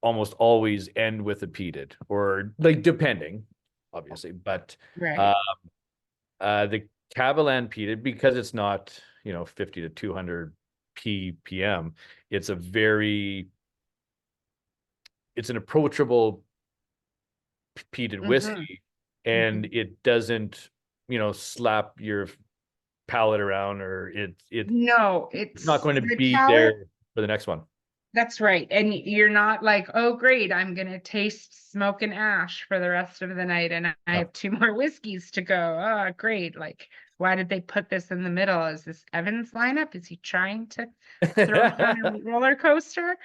almost always end with a peated, or like depending, obviously, but Right. the Kavalan peated, because it's not, 50 to 200 ppm, it's an approachable peated whiskey, and it doesn't, slap your palate around, or No, it's not going to the be palate. there for the next one. That's right. And you're not like, oh, great, I'm going to taste smoke and ash for the rest of the night. And I have 2 more whiskeys to go. Oh, great. Like, why did they put this in the middle? Is this Evan's lineup? Is he trying to throw us on a roller coaster?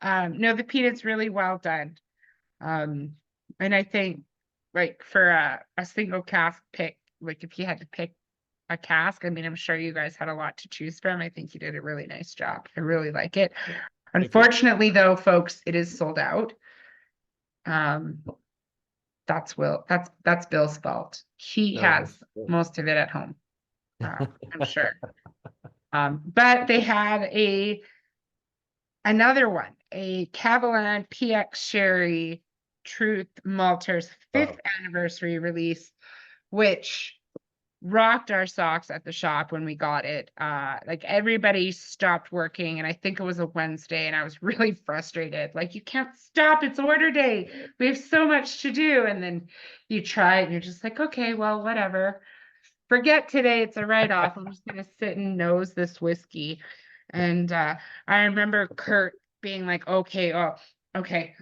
No, the peated's really well done. And I think, like, for a single cask pick, like if you had to pick a cask, I mean, I'm sure you guys had a lot to choose from. I think you did a really nice job. I really like it. Unfortunately, though, folks, it is sold out. That's Bill's fault. He has most of it at home. I'm sure. But they had another one, a Kavalan PX Sherry Truth Malters 5th anniversary release, which rocked our socks at the shop when we got it. Like everybody stopped working, and I think it was a Wednesday, and I was really frustrated. Like, you can't stop, it's order day. We have so much to do. And then you try it and you're just like, okay, well, whatever. Forget today, it's a write-off. I'm just gonna sit and nose this whiskey. And I remember Kurt being like, okay, okay,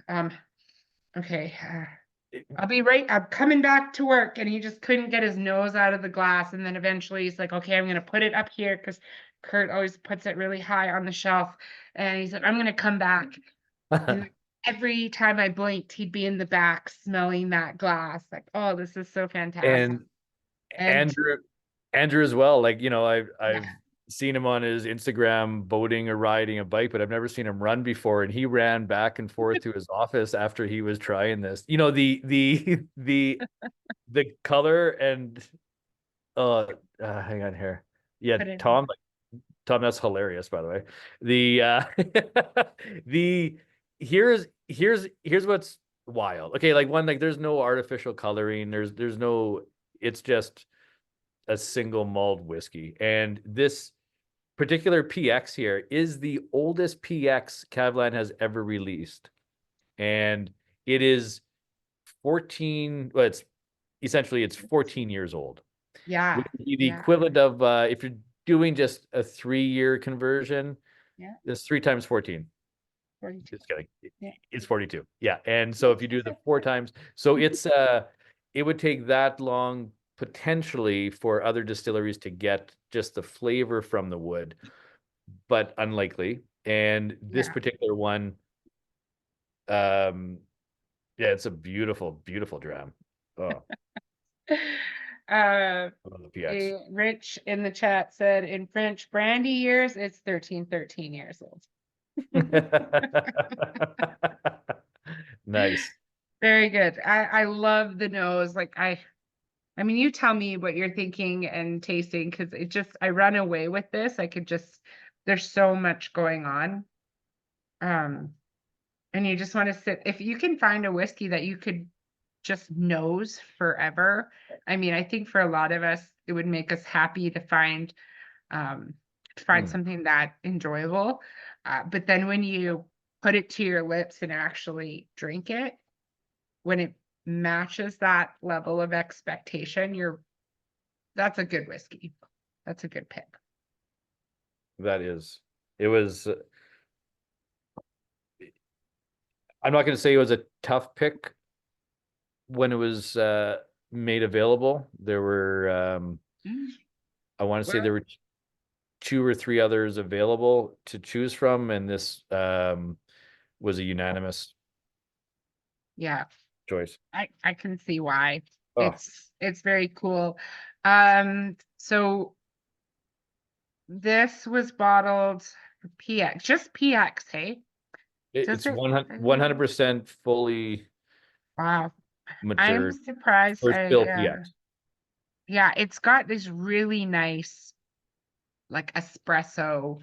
I'll be right, I'm coming back to work. And he just couldn't get his nose out of the glass. And then eventually he's like, okay, I'm going to put it up here, because Kurt always puts it really high on the shelf. And he said, I'm going to come back. And every time I blinked, he'd be in the back smelling that glass. Like, oh, this is so fantastic. And Andrew as well. Like, I've seen him on his Instagram boating or riding a bike, but I've never seen him run before. And he ran back and forth to his office after he was trying this. The color and hang on here. Yeah, Tom, that's hilarious, by the way. Here's what's wild. Okay, like there's no artificial coloring. There's no, it's just a single malt whiskey. And this particular PX here is the oldest PX Kavalan has ever released. And it is 14, well, it's 14 years old. Yeah. Which would be the equivalent of, if you're doing just a 3-year conversion, it's 3 times 14. 42. Just kidding. It's 42. Yeah. And so if you do the 4 times, so it's it would take that long potentially for other distilleries to get just the flavor from the wood, but unlikely. And this particular one, it's a beautiful dram. Oh. Rich in the chat said, in French brandy years, it's 13 years old. Nice. Very good. I love the nose. Like, I mean, you tell me what you're thinking and tasting, because I run away with this. There's so much going on. And you just want to sit, if you can find a whiskey that you could just knows forever. I mean, I think for a lot of us, it would make us happy to find something that enjoyable. But then when you put it to your lips and actually drink it, when it matches that level of expectation, that's a good whiskey. That's a good pick. It was, I'm not going to say it was a tough pick when it was made available. There were, I want to say there were 2 or 3 others available to choose from, and this was a unanimous choice. I can see why. Oh. It's very cool. So this was bottled for PX, just PX, hey? It's 100% fully Wow. I'm matured. surprised. First fill PX. Yeah, it's got this really nice, like espresso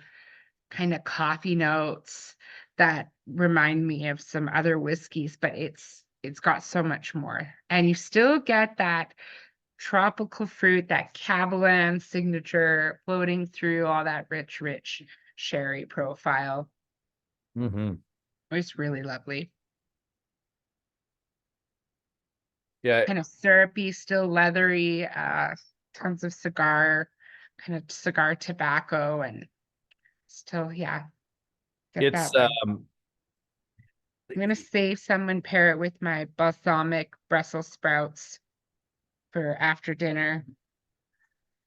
kind of coffee notes that remind me of some other whiskeys, but it's got so much more. And you still get that tropical fruit, that Kavalan signature floating through all that rich sherry profile. It's really lovely. Yeah. Kind of syrupy, still leathery, tons of cigar tobacco, and still, yeah. It's I'm gonna save some and pair it with my balsamic Brussels sprouts for after dinner. I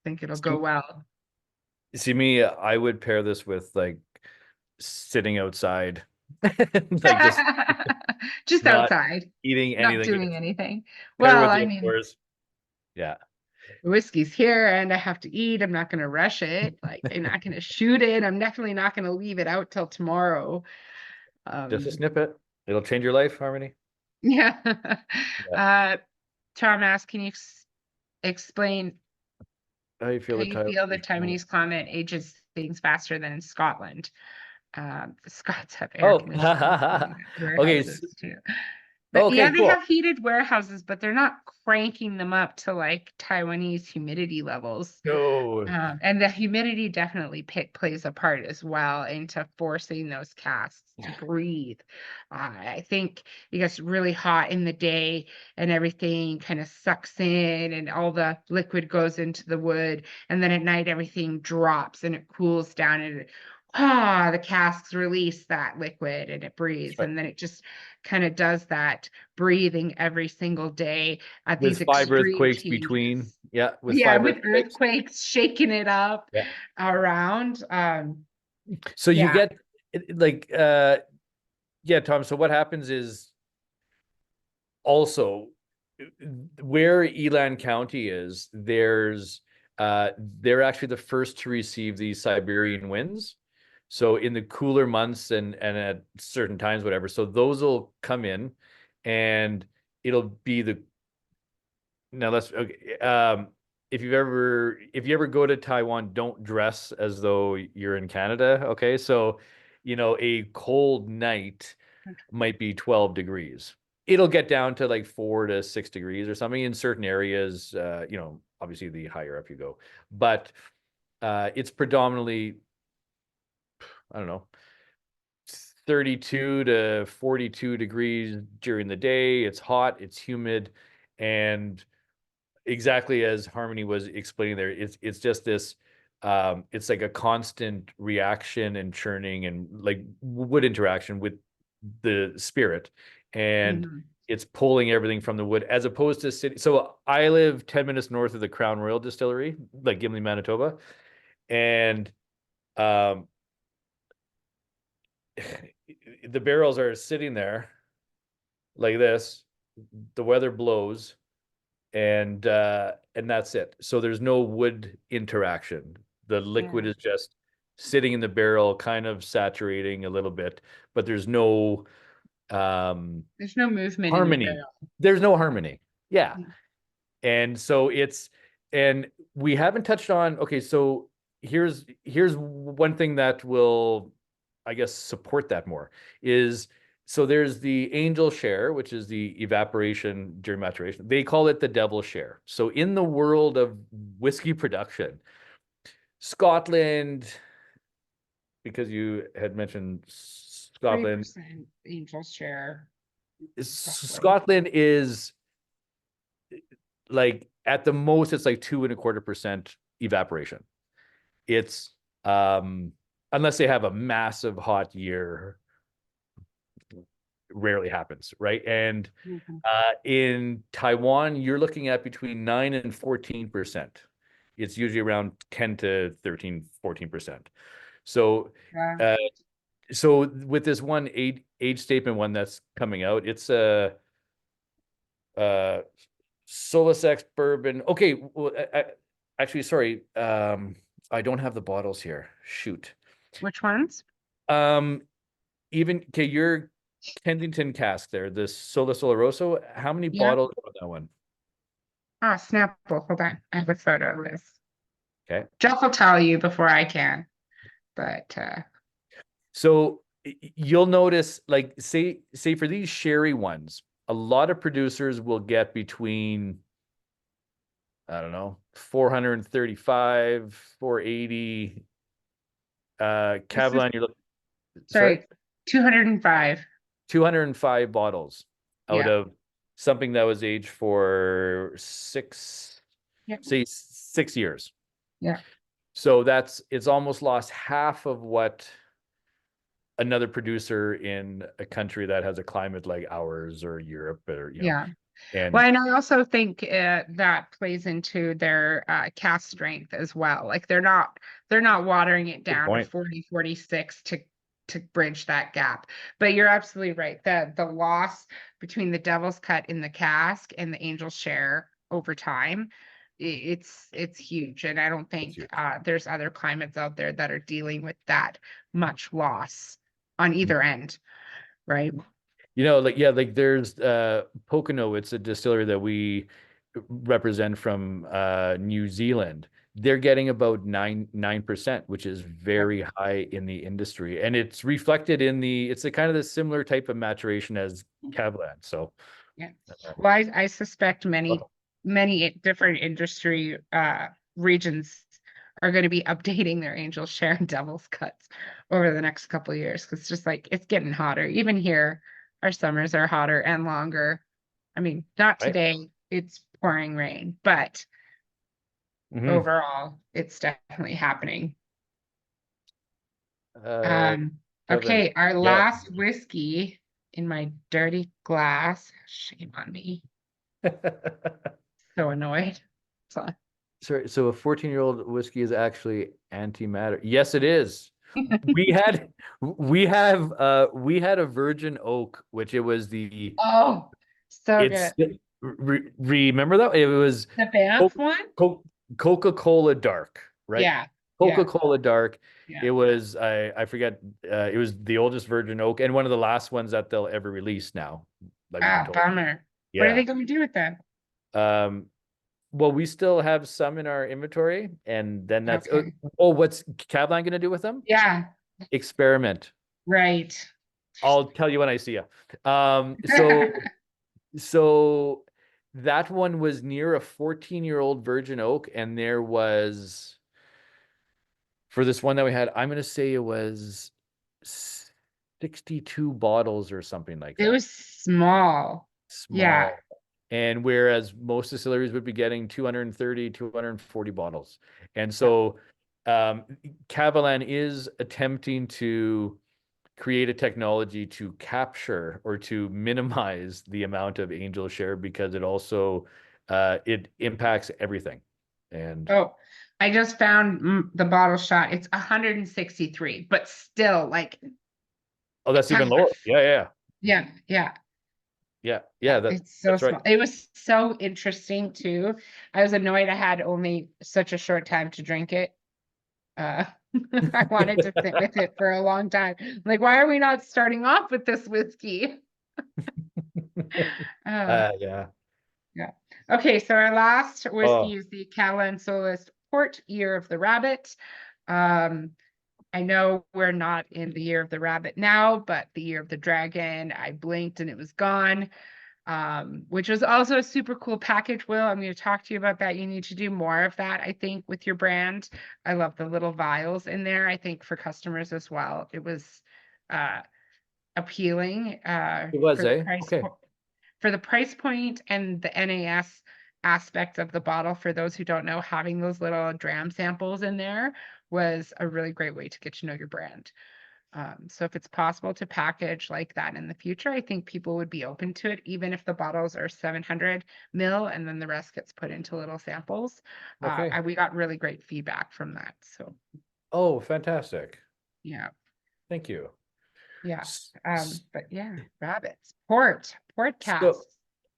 think it'll go well. See me, I would pair this with like sitting outside, like just outside, eating not anything, doing anything. pair Well, with I the mean, outdoors. Yeah. the whiskey's here and I have to eat. I'm not gonna rush it. Like, I'm not gonna shoot it. I'm definitely not gonna leave it out till tomorrow. Just a snippet. It'll change your life, Harmony. Yeah. Tom asked, can you explain How you feel the Taiwanese climate ages things faster than in Scotland? The Scots have air conditioning warehouses too. But yeah, they have heated warehouses, but they're not cranking them up to like Taiwanese humidity levels. No. And the humidity definitely plays a part as well into forcing those casks to breathe. I think it gets really hot in the day and everything kind of sucks in and all the liquid goes into the wood. And then at night, everything drops and it cools down and the casks release that liquid and it breathes. Right. And then it just kind of does that breathing every single day at with these 5 extreme earthquakes heats. between. Yeah. With earthquakes shaking it up around. So you get like, Tom. So what happens is also where Elan County is, they're actually the first to receive these Siberian winds. So in the cooler months and at certain times, whatever, so those will come in and it'll be if you ever go to Taiwan, don't dress as though you're in Canada. Okay. So, a cold night might be 12 degrees. It'll get down to like 4 to 6 degrees or something in certain areas, obviously the higher up you go, but it's predominantly, I don't know, 32 to 42 degrees during the day. It's hot, it's humid, and exactly as Harmony was explaining there, it's just this, it's like a constant reaction and churning and like wood interaction with the spirit, and it's pulling everything from the wood as opposed to city. So I live 10 minutes north of the Crown Royal Distillery, like Gimli, Manitoba, and the barrels are sitting there like this, the weather blows, and that's it. So there's no wood interaction. The liquid is just sitting in the barrel, kind of saturating a little bit, but there's no movement harmony. in the barrel. There's no harmony. Yeah. And so and we haven't touched on, okay, so here's one thing that will, I guess, support that more is So there's the angel share, which is the evaporation during maturation. They call it the devil share. So in the world of whiskey production, Scotland, because you had mentioned Scotland, 3% angel share. roughly. Scotland is like at the most, it's like 2.25% evaporation. It's unless they have a massive hot year, rarely happens, right? And Mhm. in Taiwan, you're looking at between 9 and 14%. It's usually around 10 to 13, 14%. So Yeah. so with this one age statement one that's coming out, it's a Solus Ex-Bourbon. Okay, well, actually, sorry, I don't have the bottles here. Shoot. Which ones? Even okay, your Kensington cask there, the Solus Oloroso. How many Yeah. bottles on that one? Ah, Snapple. Hold on. I have a photo of this. Okay. Jeff will tell you before I can. But So you'll notice, like, say for these sherry ones, a lot of producers will get between, I don't know, 435, 480. Kavalan, you're looking, sorry, 205. 205 bottles out Yeah. of something that was aged for Yeah. say 6 years. Yeah. So it's almost lost half of what another producer in a country that has a climate like ours or Europe or, Yeah. and Well, and I also think that plays into their cast strength as well. Like they're not watering it down to point. 40, 46 to bridge that gap. But you're absolutely right. The loss between the Devil's Cut in the cask and the Angel Share over time, it's huge. And I don't think huge. there's other climates out there that are dealing with that much loss on either end, right? Like there's Pocono, it's a distillery that we represent from New Zealand. They're getting about 9%, which is very high in the industry, and it's reflected in it's a kind of the similar type of maturation as Kavalan. So Yeah. Well, I suspect many different industry regions are going to be updating their Angel Share and Devil's Cuts over the next couple of years because just like it's getting hotter. Even here, our summers are hotter and longer. I mean, not Right. today, it's pouring rain, but overall, it's definitely happening. Okay, our last whiskey in my dirty glass. Shame on me. So annoyed. So Sorry, so a 14-year-old whiskey is actually antimatter. Yes, it is. We had a virgin oak, which it was oh, so good. Remember that? It was The Banff one? Coca-Cola Dark, right? Yeah. Coca-Cola Dark. Yeah. It was I forget, it was the oldest virgin oak and one of the last ones that they'll ever release now. Like we've been told. Bummer. Yeah. What are they going to do with them? Well, we still have some in our inventory, and then that's Okay. what's Kavalan going to do with them? Yeah. Experiment. Right. I'll tell you when I see you. So that one was near a 14-year-old virgin oak, and there was, for this one that we had, I'm going to say it was 62 bottles or something like that. It was small. Yeah. And whereas most distilleries would be getting 230, 240 bottles. And so Kavalan is attempting to create a technology to capture or to minimize the amount of angel share because it also it impacts everything. And I just found the bottle shot. It's 163, but still like that's even lower. Yeah. It's so small. Right. It was so interesting too. I was annoyed I had only such a short time to drink it. I wanted to sit with it for a long time. Like, why are we not starting off with this whiskey? Yeah. Okay, so our last whiskey is the Kavalan Solist Port Year of the Rabbit. I know we're not in the year of the rabbit now, but the year of the dragon, I blinked and it was gone. Which was also a super cool package. Will, I'm going to talk to you about that. You need to do more of that, I think, with your brand. I love the little vials in there. I think for customers as well, it was appealing It was, for the eh? price Okay. for the price point and the NAS aspect of the bottle. For those who don't know, having those little dram samples in there was a really great way to get to know your brand. So if it's possible to package like that in the future, I think people would be open to it, even if the bottles are 700 ml and then the rest gets put into little samples. Okay. We got really great feedback from that. So Oh, fantastic. yeah, Thank you. yeah. S- But yeah, rabbits, port So, casks.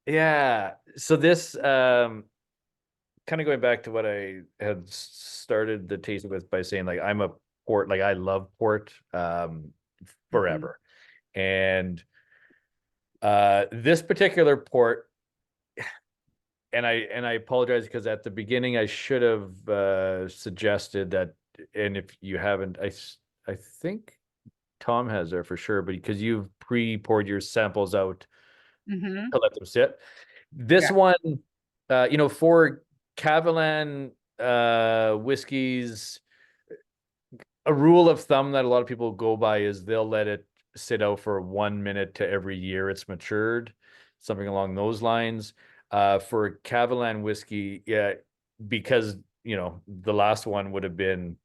yeah. So this, kind of going back to what I had started the tasting with by saying, like, I'm a port, like I love port, forever. And, this particular port, and I apologize because at the beginning I should have, suggested that, and if you haven't, I think Tom has there for sure, but because you've pre-poured your samples out Mm-hmm. to let them sit. This Yeah. one, for Kavalan whiskeys, a rule of thumb that a lot of people go by is they'll let it sit out for 1 minute to every year it's matured, something along those lines. For Kavalan whiskey, yeah, because the last one would have been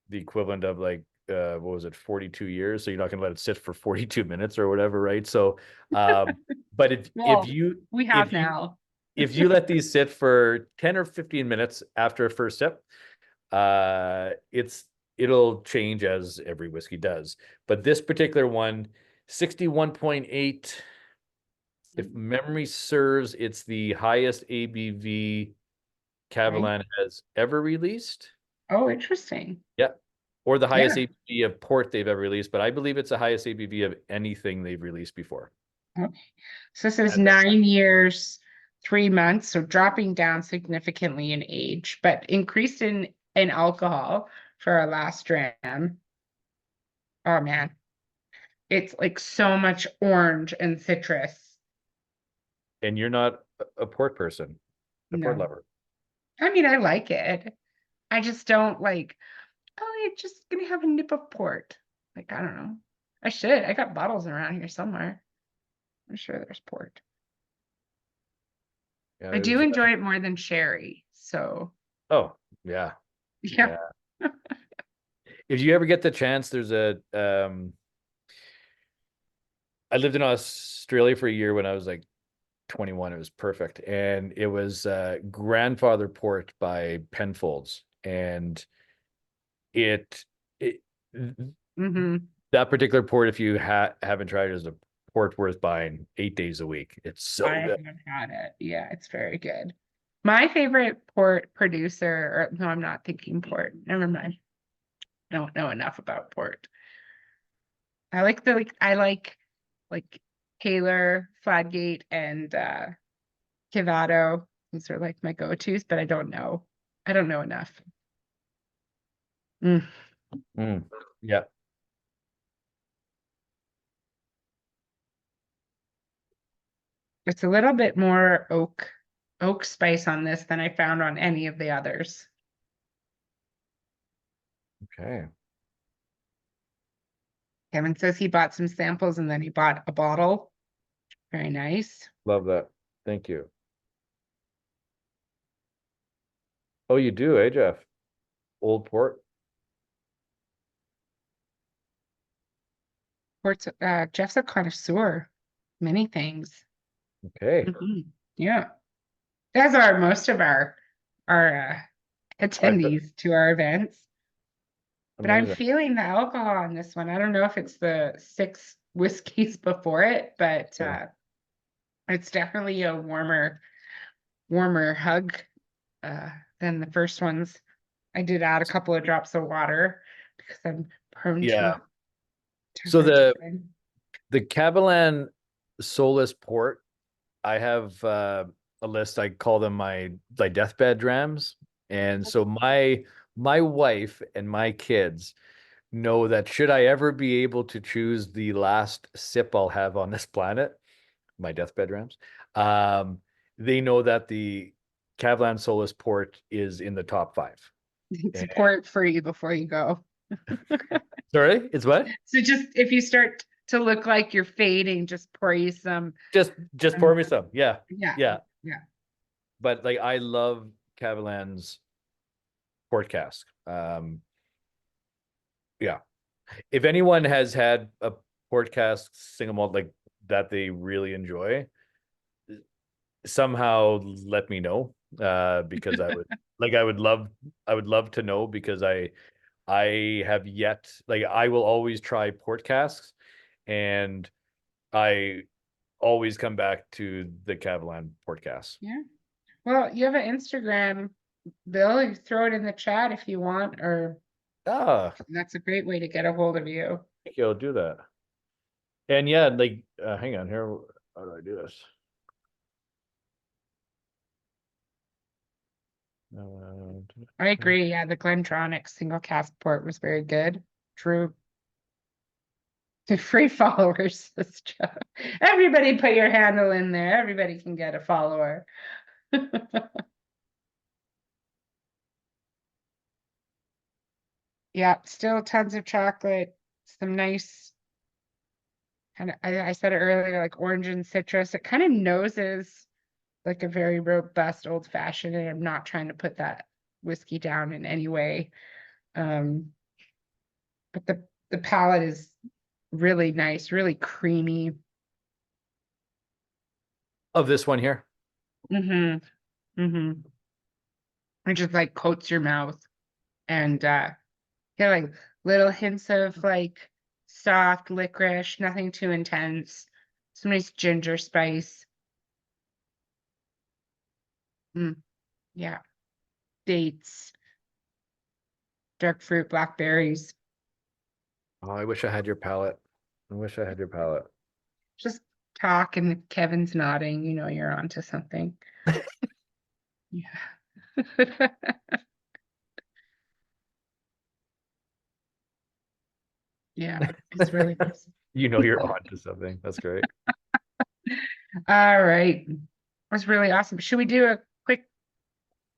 the equivalent of like what was it, 42 years, so you're not going to let it sit for 42 minutes or whatever, right? So but if Well, you we have now. if you let these sit for 10 or 15 minutes after a first sip, it'll change, as every whiskey does. But this particular one, 61.8, if memory serves, it's the highest ABV Kavalan has ever released. Oh, interesting. Yeah. Or the highest Yeah. ABV of port they've ever released, but I believe it's the highest ABV of anything they've released before. Okay. So this is And that's 9 years, 3 months, so dropping down significantly in age, but increased in alcohol for our last dram. Oh man, it's like so much orange and citrus. and you're not a port person, a port No, lover. I mean I like it. I just don't like, oh, you're just gonna have a nip of port. Like, I don't know. I should. I got bottles around here somewhere. I'm sure there's port. Yeah, I do there's enjoy it more than sherry. So oh yeah. yeah. If you ever get the chance, there's I lived in Australia for a year when I was like 21. It was perfect. And it was Grandfather Port by Penfolds. And it Mm-hmm. that particular port, if you haven't tried it, is a port worth buying 8 days a week. It's so I good. haven't had it. Yeah, it's very good. My favorite port producer, or no, I'm not thinking port. Never mind. I don't know enough about port. I like Taylor, Fladgate, and Cavato. These are like my go-tos, but I don't know. I don't know enough. Mm. Yeah. It's a little bit more oak spice on this than I found on any of the others. Okay. Kevin says he bought some samples and then he bought a bottle. Very nice. Love that. Thank you. Oh, you do, eh, Jeff? Old port. Port's, Jeff's a connoisseur. Many things. Okay. Mhm. Yeah. As are most of our attendees to our events. But I'm Amazing. feeling the alcohol on this one. I don't know if it's the 6 whiskeys before it, but Yeah. it's definitely a warmer hug than the first ones. I did add a couple of drops of water because I'm prone Yeah. to So the forgetting. Kavalan Solist port, I have a list. I call them my deathbed drams. And so my wife and my kids know that should I ever be able to choose the last sip I'll have on this planet, my deathbed rams, they know that the Kavalan Solist port is in the top 5. Support for you before you go. Sorry, it's what? So just if you start to look like you're fading, just pour you some. Just pour me some. Yeah. Yeah. Yeah. Yeah. But like I love Kavalan's port cask. Yeah. If anyone has had a port cask single malt like that they really enjoy, somehow let me know. Because I would love to know, because I have yet, like, I will always try port casks, and I always come back to the Kavalan port cask. Yeah. Well, you have an Instagram, Bill. You throw it in the chat if you want, or that's a great way to get a hold of you. Thank you. I'll do that. And yeah, like, hang on here. How do I do this? I agree. Yeah, the Glentronic single cask port was very good. True. The free followers. This job. Everybody put your handle in there. Everybody can get a follower. Yeah, still tons of chocolate. Some nice, kind of, I said it earlier, like orange and citrus. It kind of noses like a very robust old fashioned, and I'm not trying to put that whiskey down in any way. But the palate is really nice, really creamy. Of this one here. Mm-hmm. Mm-hmm. It just like coats your mouth, and yeah, like little hints of like soft licorice, nothing too intense. Some nice ginger spice. Yeah. Dates, dark fruit, blackberries. Oh, I wish I had your palate. I wish I had your palate. Just talk, and Kevin's nodding. You know you're onto something. Yeah. Yeah, it's really nice. You know you're onto something. That's great. All right. That's really awesome. Should we do a quick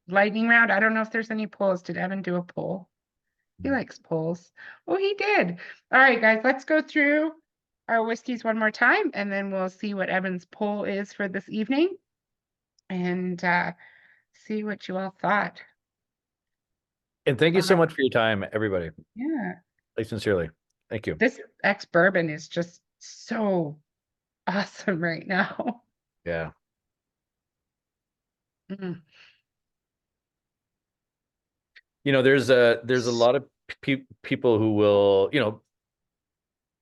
lightning round? I don't know if there's any polls. Did Evan do a poll? He likes polls. Oh, he did. All right, guys, let's go through our whiskeys one more time, and then we'll see what Evan's poll is for this evening, and see what you all thought. And thank you so much for your time, everybody. Yeah. Like, sincerely. Thank you. This ex-bourbon is just so awesome right now. Yeah. Mm. You know, there's a lot of people who will, you know,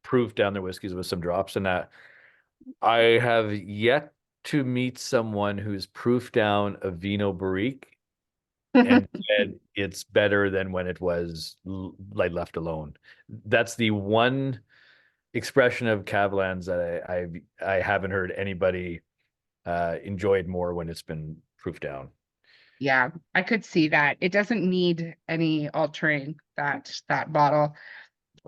proof down their whiskeys with some drops, and that I have yet to meet someone who's proofed down a Vinho Barrique and said it's better than when it was like left alone. That's the one expression of Kavalans that I haven't heard anybody enjoyed more when it's been proofed down. Yeah, I could see that. It doesn't need any altering, that bottle.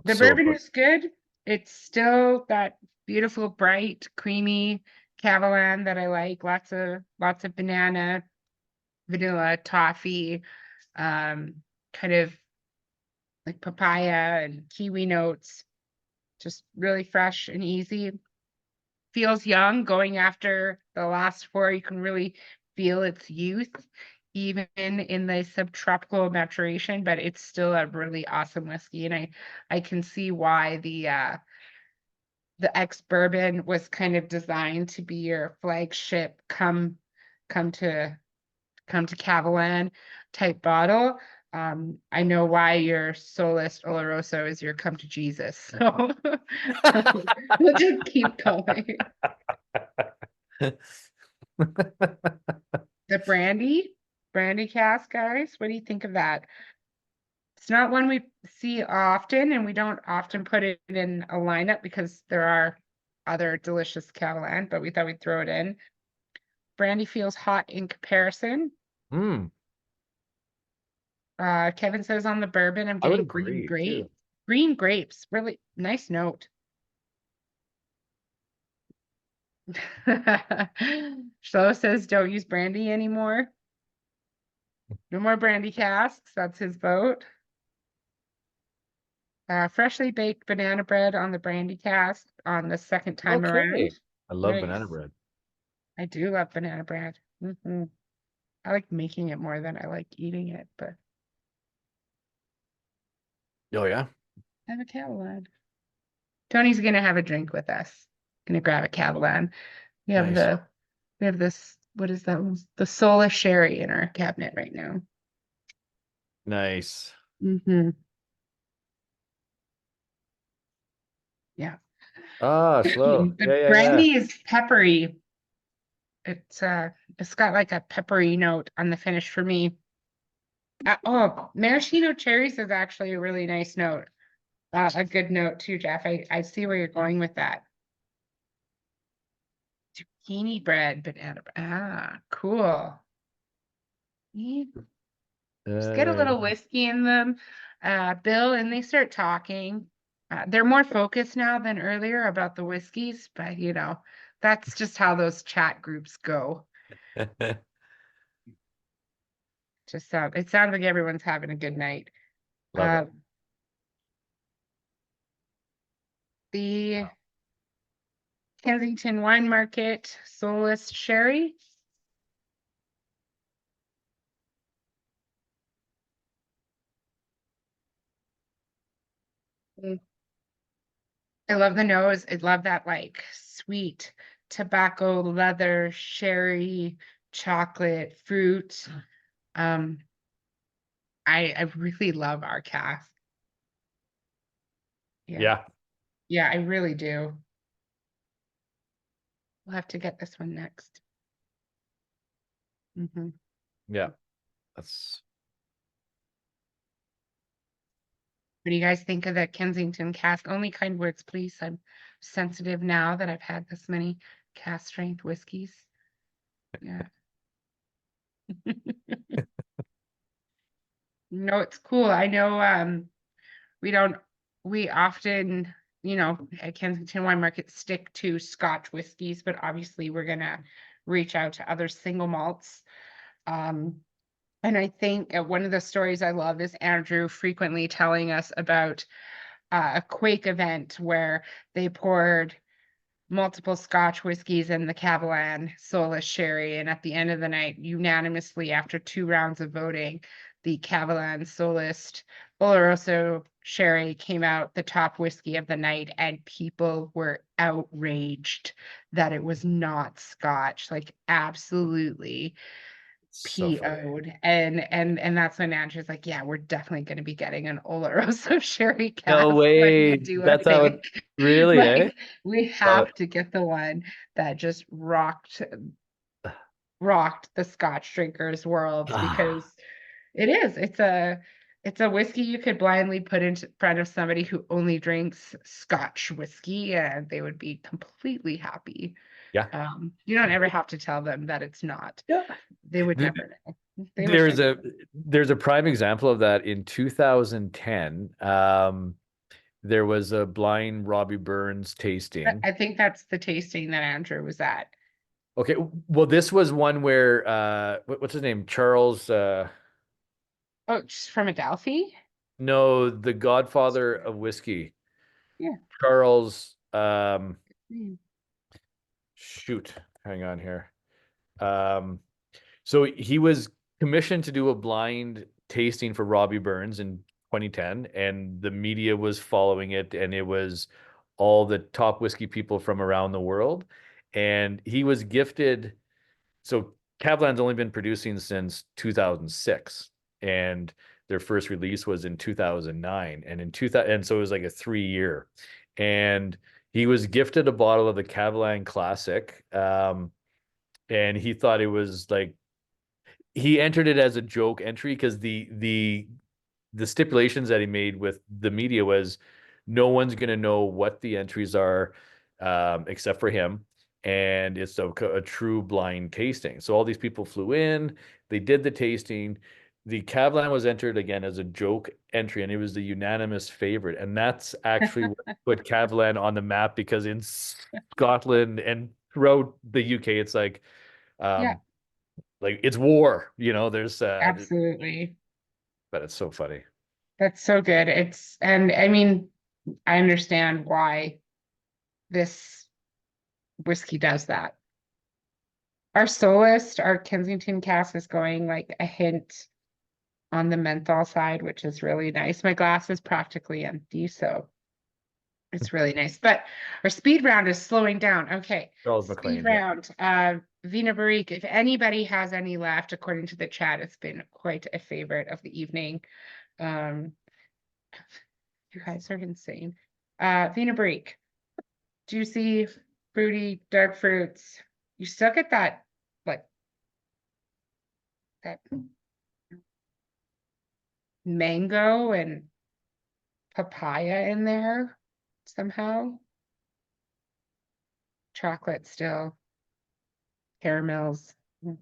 The bourbon is good. It's still that beautiful, bright, creamy Kavalan that I like. Lots of banana, vanilla, toffee, kind of like papaya and kiwi notes. Just really fresh and easy. Feels young. Going after the last 4, you can really feel its youth, even in the subtropical maturation, but it's still a really awesome whiskey. And I can see why the ex-bourbon was kind of designed to be your flagship come to Kavalan type bottle. I know why your Solist Oloroso is your come to Jesus. So we'll just keep going. The Brandy cask, guys. What do you think of that? It's not one we see often, and we don't often put it in a lineup because there are other delicious Kavalan, but we thought we'd throw it in. Brandy feels hot in comparison. Kevin says on the bourbon, I'm getting green grape. green grapes, really nice note. Shlo says don't use brandy anymore. No more brandy casks. That's his vote. Freshly baked banana bread on the brandy cask on the second time around. I love Nice. banana bread. I do love banana bread. I like making it more than I like eating it, but Oh yeah. I have a Kavalan. Tony's gonna have a drink with us. Gonna grab a Kavalan. We have Nice. we have this, what is that one? The Solist Sherry in our cabinet right now. Nice. Yeah. Ah, slow. The Yeah. brandy is peppery. It's got like a peppery note on the finish for me. Oh, maraschino cherries is actually a really nice note. A good note too, Jeff. I see where you're going with that. Zucchini bread, banana. Cool. Just get a little whiskey in them, Bill, and they start talking. They're more focused now than earlier about the whiskeys, but that's just how those chat groups go. It sounds like everyone's having a good night. Love it. The Kensington Wine Market Solist Sherry. I love the nose. I love that like sweet tobacco, leather, sherry, chocolate, fruit. I really love our cask. Yeah. Yeah, I really do. We'll have to get this one next. Yeah. That's What do you guys think of the Kensington cask? Only kind words, please. I'm sensitive now that I've had this many cask strength whiskeys. Yeah. No, it's cool. I know we often, at Kensington Wine Market stick to Scotch whiskeys, but obviously we're gonna reach out to other single malts. And I think one of the stories I love is Andrew frequently telling us about a Quake event where they poured multiple Scotch whiskeys in the Kavalan Solist Sherry, and at the end of the night, unanimously after 2 rounds of voting, the Kavalan Solist Oloroso Sherry came out the top whiskey of the night, and people were outraged that it was not Scotch, like absolutely so funny. PO'd. And that's when Andrew's like, yeah, we're definitely going to be getting an Oloroso Sherry Cask. No when way. we do a That's how it pick. really, eh? Like, we have to get the one that just rocked the Scotch drinkers world, because it's a whiskey you could blindly put in front of somebody who only drinks Scotch whiskey and they would be completely happy. Yeah. You don't ever have to tell them that it's not. Yeah. They would never know. There's a prime example of that in 2010. There was a blind Robbie Burns tasting. I think that's the tasting that Andrew was at. Okay, well, this was one where what's his name? Charles. Oh, just from Adelphi? No, the godfather of whiskey. Yeah. Charles. Shoot, hang on here. So he was commissioned to do a blind tasting for Robbie Burns in 2010, and the media was following it, and it was all the top whiskey people from around the world. And he was gifted. So Kavalan's only been producing since 2006, and their first release was in 2009. And so it was like a 3-year. And he was gifted a bottle of the Kavalan Classic. And he thought it was like, he entered it as a joke entry because the stipulations that he made with the media was no one's going to know what the entries are except for him. And it's a true blind tasting. So all these people flew in, they did the tasting. the Kavalan was entered again as a joke entry, and it was the unanimous favorite. And that's actually what put Kavalan on the map, because in Scotland and throughout the UK, it's like, Yeah, it's war, there's, absolutely. but it's so funny. That's so good. And I mean, I understand why this whiskey does that. Our Solist, our Kensington cask is going like a hint on the menthol side, which is really nice. My glass is practically empty, so it's really nice. But our speed round is slowing down. Okay. Charles Speed McLean. Yeah. round. Vinho Barrique, if anybody has any left, according to the chat, it's been quite a favorite of the evening. Um, you guys are insane. Vinho Barrique, juicy, fruity, dark fruits. You still get that, like, that mango and papaya in there somehow. Chocolate still, caramels. Oh,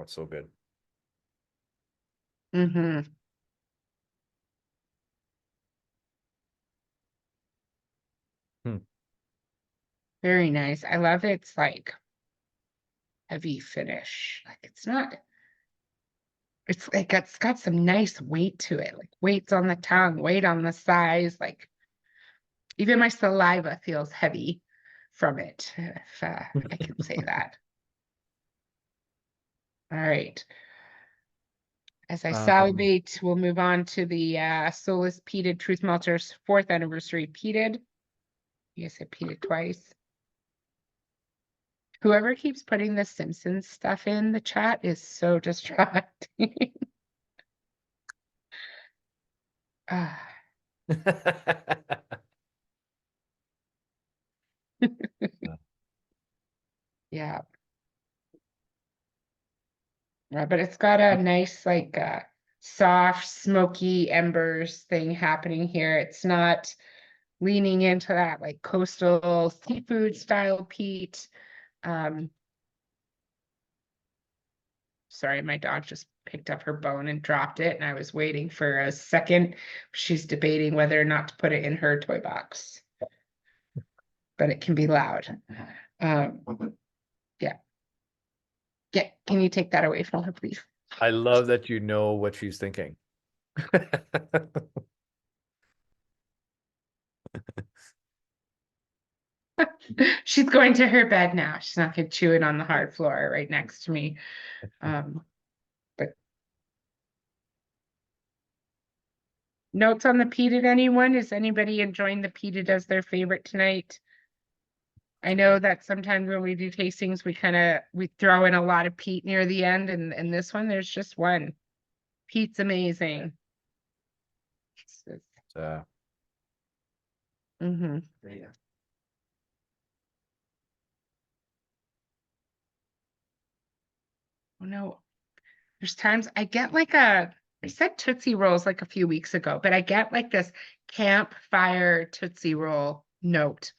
it's so good. Mm-hmm. Very nice. I love it's like heavy finish. Like it's not, it's like it's got some nice weight to it, like weights on the tongue, weight on the size. Like even my saliva feels heavy from it, if I can say that. All right. As I salivate, we'll move on to the Solist Peated Truth Malters 4th anniversary Peated. You guys said Peated twice. Whoever keeps putting the Simpsons stuff in the chat is so distracting. Ah, yeah. But it's got a nice, like, soft, smoky embers thing happening here. It's not leaning into that, like, coastal seafood style peat. Sorry, my dog just picked up her bone and dropped it, and I was waiting for a second. She's debating whether or not to put it in her toy box. But it can be loud. Yeah. Yeah, can you take that away from her, please? I love that you know what she's thinking. She's going to her bed now. She's not gonna chew it on the hard floor right next to me. But notes on the peated, anyone? Is anybody enjoying the peated as their favorite tonight? I know that sometimes when we do tastings, we throw in a lot of peat near the end, and this one there's just one. Peat's amazing. Mm-hmm. Oh no, there's times I get like I said Tootsie Rolls like a few weeks ago, but I get like this campfire Tootsie Roll note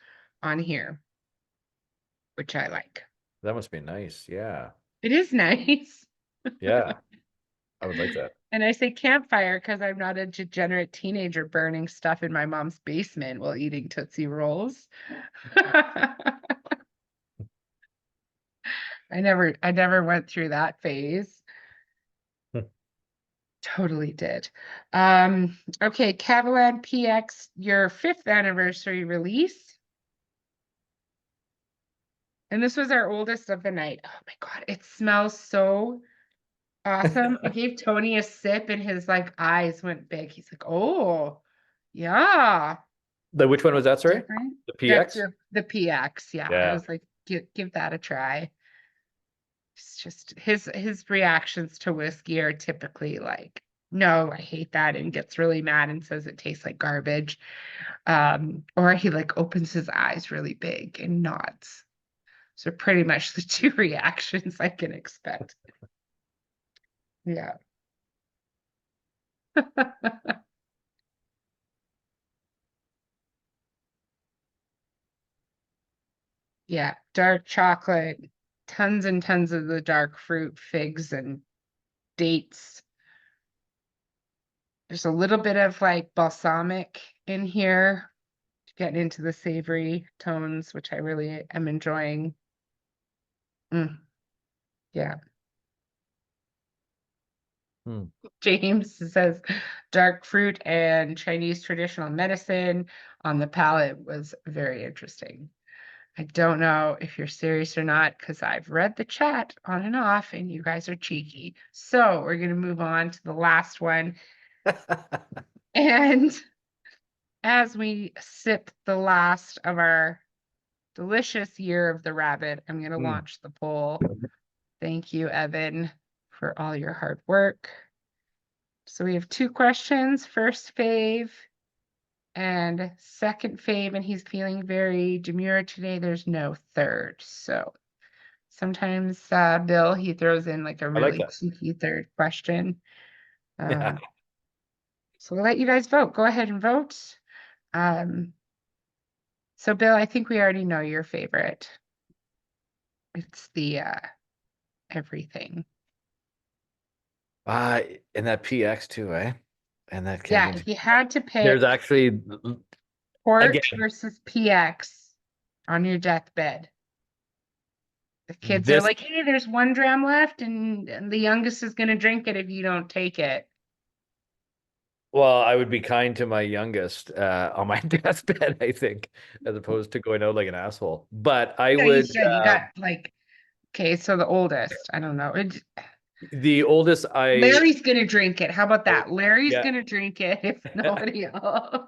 on here, which I like. That must be nice. Yeah. It is nice. Yeah. I would like that. And I say campfire because I'm not a degenerate teenager burning stuff in my mom's basement while eating Tootsie Rolls. I never went through that phase. Totally did. Okay, Kavalan PX, your 5th anniversary release. And this was our oldest of the night. Oh my God, it smells so awesome. I gave Tony a sip and his like eyes went big. He's like, oh, yeah. Which one was that, sorry? Different. The PX? The PX, yeah. Yeah. I was like, give that a try. It's just his reactions to whiskey are typically like, no, I hate that, and gets really mad and says it tastes like garbage. Or he like opens his eyes really big and nods. So pretty much the 2 reactions I can expect. Yeah. Yeah, dark chocolate, tons and tons of the dark fruit, figs and dates. There's a little bit of like balsamic in here, getting into the savory tones, which I really am enjoying. Yeah. James says dark fruit and Chinese traditional medicine on the palate was very interesting. I don't know if you're serious or not because I've read the chat on and off and you guys are cheeky. So we're going to move on to the last one. And as we sip the last of our delicious year of the rabbit, I'm going to launch the poll. Thank you, Evan, for all your hard work. So we have 2 questions, first fave and second fave, and he's feeling very demure today. There's no third. So sometimes Bill, he throws in like a really cheeky third question. So we'll let you guys vote. Go ahead and vote. So Bill, I think we already know your favorite. It's the everything. And that PX too, eh? And that Yeah, if you had to pick There's actually port again, versus PX on your deathbed. The kids are like, hey, there's 1 dram left, and the youngest is going to drink it if you don't take it. well, I would be kind to my youngest on my deathbed, I think, as opposed to going out like an asshole. But I No, you would. should. You got like, okay, so the oldest, I don't know. The oldest, Larry's going to drink it. How about that? Larry's Yeah. going to drink it if nobody else.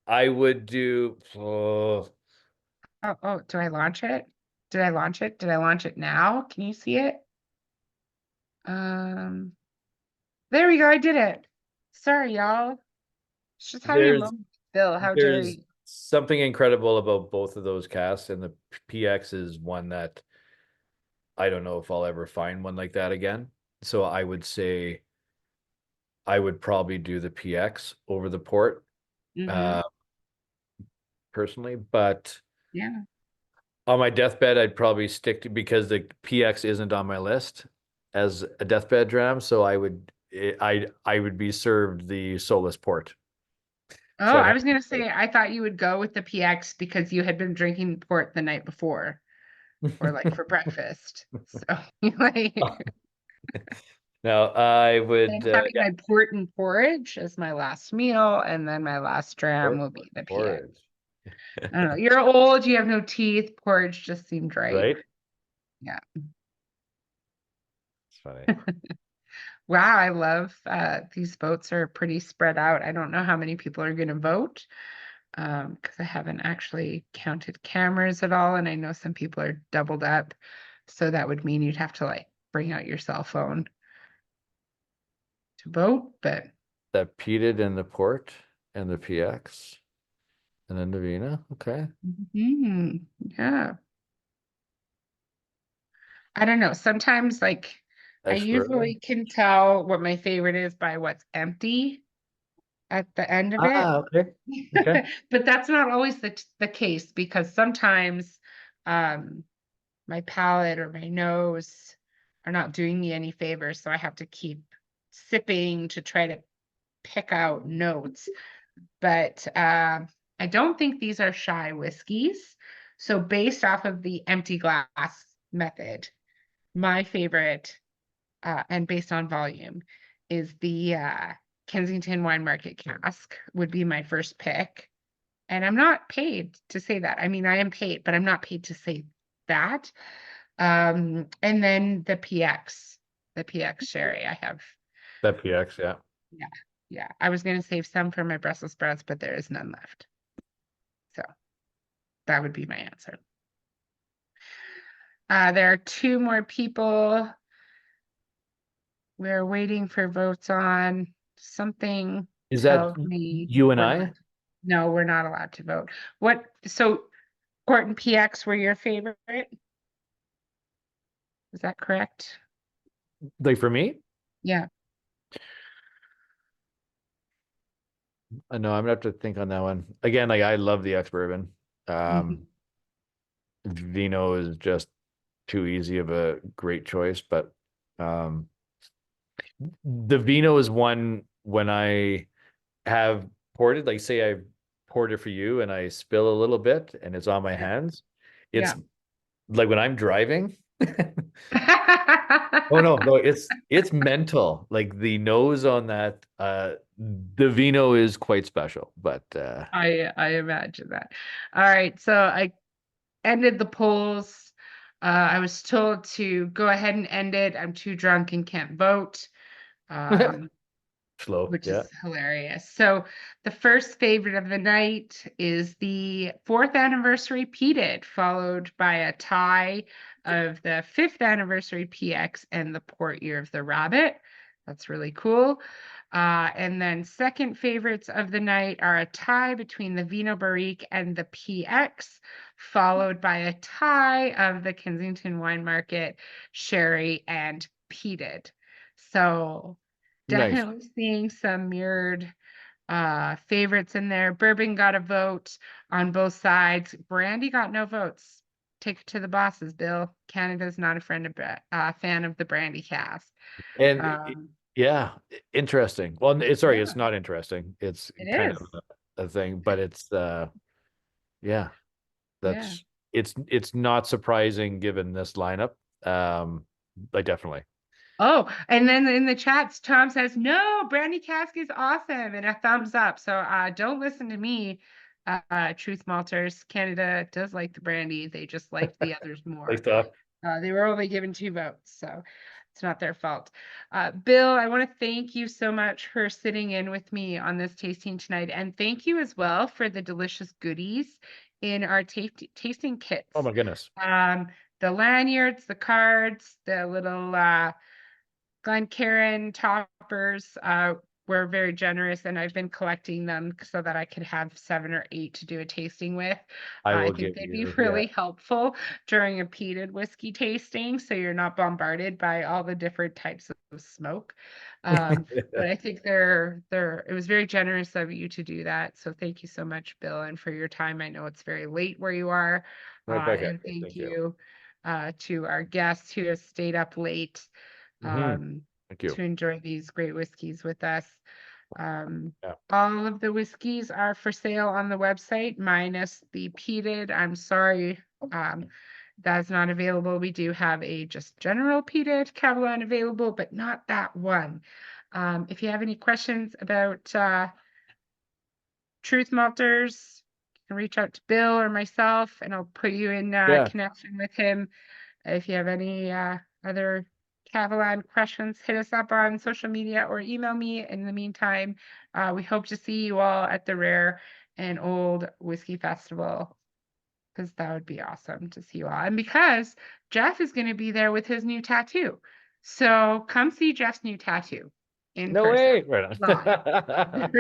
I would do. Oh, do I launch it? Did I launch it? Did I launch it now? Can you see it? There we go. I did it. Sorry, y'all. It's just having a moment. Bill, how dare There's you? something incredible about both of those casks, and the PX is one that I don't know if I'll ever find one like that again. So I would say I would probably do the PX over the port, personally. But Yeah. on my deathbed, I'd probably stick to, because the PX isn't on my list as a deathbed dram. So I would be served the Solist port. Oh, So I was gonna say I thought you would go with the PX because you had been drinking port the night before, or like for breakfast. So like No, I would. I'm having my port and porridge as my last meal, and then my last dram will be the PX. Porridge. I don't know. You're old, you have no teeth. Porridge just seemed right. Right? Yeah. It's funny. Wow, I love these votes are pretty spread out. I don't know how many people are gonna vote. Because I haven't actually counted cameras at all, and I know some people are doubled up. So that would mean you'd have to like bring out your cell phone to vote, but That Peated and the port and the PX and then the Vina. Okay. yeah. I don't know. Sometimes like I usually can tell what my favorite is by what's empty at the end of it. Okay. But that's not always the case, because sometimes my palate or my nose are not doing me any favors, so I have to keep sipping to try to pick out notes. But I don't think these are shy whiskeys. So based off of the empty glass method, my favorite, and based on volume, is the Kensington Wine Market cask would be my first pick. And I'm not paid to say that. I mean, I am paid, but I'm not paid to say that. And then the PX Sherry. I have That PX, yeah. Yeah. I was gonna save some for my Brussels sprouts, but there is none left. So that would be my answer. There are 2 more people we're waiting for votes on. Something Is that tells me you and we're I? not- No, we're not allowed to vote. So Court and PX were your favorite? Is that correct? Like for me? Yeah. I know I'm gonna have to think on that one. Again, like I love the Ex-Bourbon. Vinho is just too easy of a great choice, but the Vinho is one when I have poured it, like say I poured it for you and I spill a little bit and it's on my hands. It's Yeah. like when I'm driving. Oh no, it's mental. Like the nose on that, the Vinho is quite special, but I imagine that. All right, so I ended the polls. I was told to go ahead and end it. I'm too drunk and can't vote. slow. Which Yeah. is hilarious. So the first favorite of the night is the 4th anniversary Peated, followed by a tie of the 5th anniversary PX and the Port Ear of the Rabbit. That's really cool. And then second favorites of the night are a tie between the Vinho Barrique and the PX, followed by a tie of the Kensington Wine Market Sherry and Peated. So Nice. definitely seeing some mirrored favorites in there. Bourbon got a vote on both sides. Brandy got no votes. Take it to the bosses, Bill. Canada's not a fan of the Brandy cask. And Um, yeah, interesting. Well, sorry, Yeah. it's not interesting. It's It kind is. of a thing, but it's yeah, Yeah. it's not surprising given this lineup. Like definitely. Oh, and then in the chats, Tom says, no, Brandy cask is awesome, and a thumbs up. So don't listen to me, Truth Malters. Canada does like the brandy. They just liked the others more. They were only given 2 votes, so it's not their fault. Bill, I want to thank you so much for sitting in with me on this tasting tonight, and thank you as well for the delicious goodies in our tasting kits. Oh my goodness. The lanyards, the cards, the little Glencairn toppers were very generous, and I've been collecting them so that I could have 7 or 8 to do a tasting with. I will think give they'd be you, really helpful during a peated whiskey tasting, so you're not bombarded by all the different types of smoke. But I think it was very generous of you to do that. So thank you so much, Bill, and for your time. I know it's very late where you are. Right back at And you. thank you to our guests who have stayed up late Thank you. to enjoy these great whiskeys with us. Yeah. All of the whiskeys are for sale on the website, minus the peated. I'm sorry, that's not available. We do have a just general peated Kavalan available, but not that one. If you have any questions about Truth Malters, you can reach out to Bill or myself, and I'll put you in Yeah. connection with him. If you have any other Kavalan questions, hit us up on social media or email me. In the meantime, we hope to see you all at the Rare and Old Whiskey Festival, because that would be awesome to see you all. And because Jeff is going to be there with his new tattoo. So come see Jeff's new tattoo in No person. way. Right on. Live.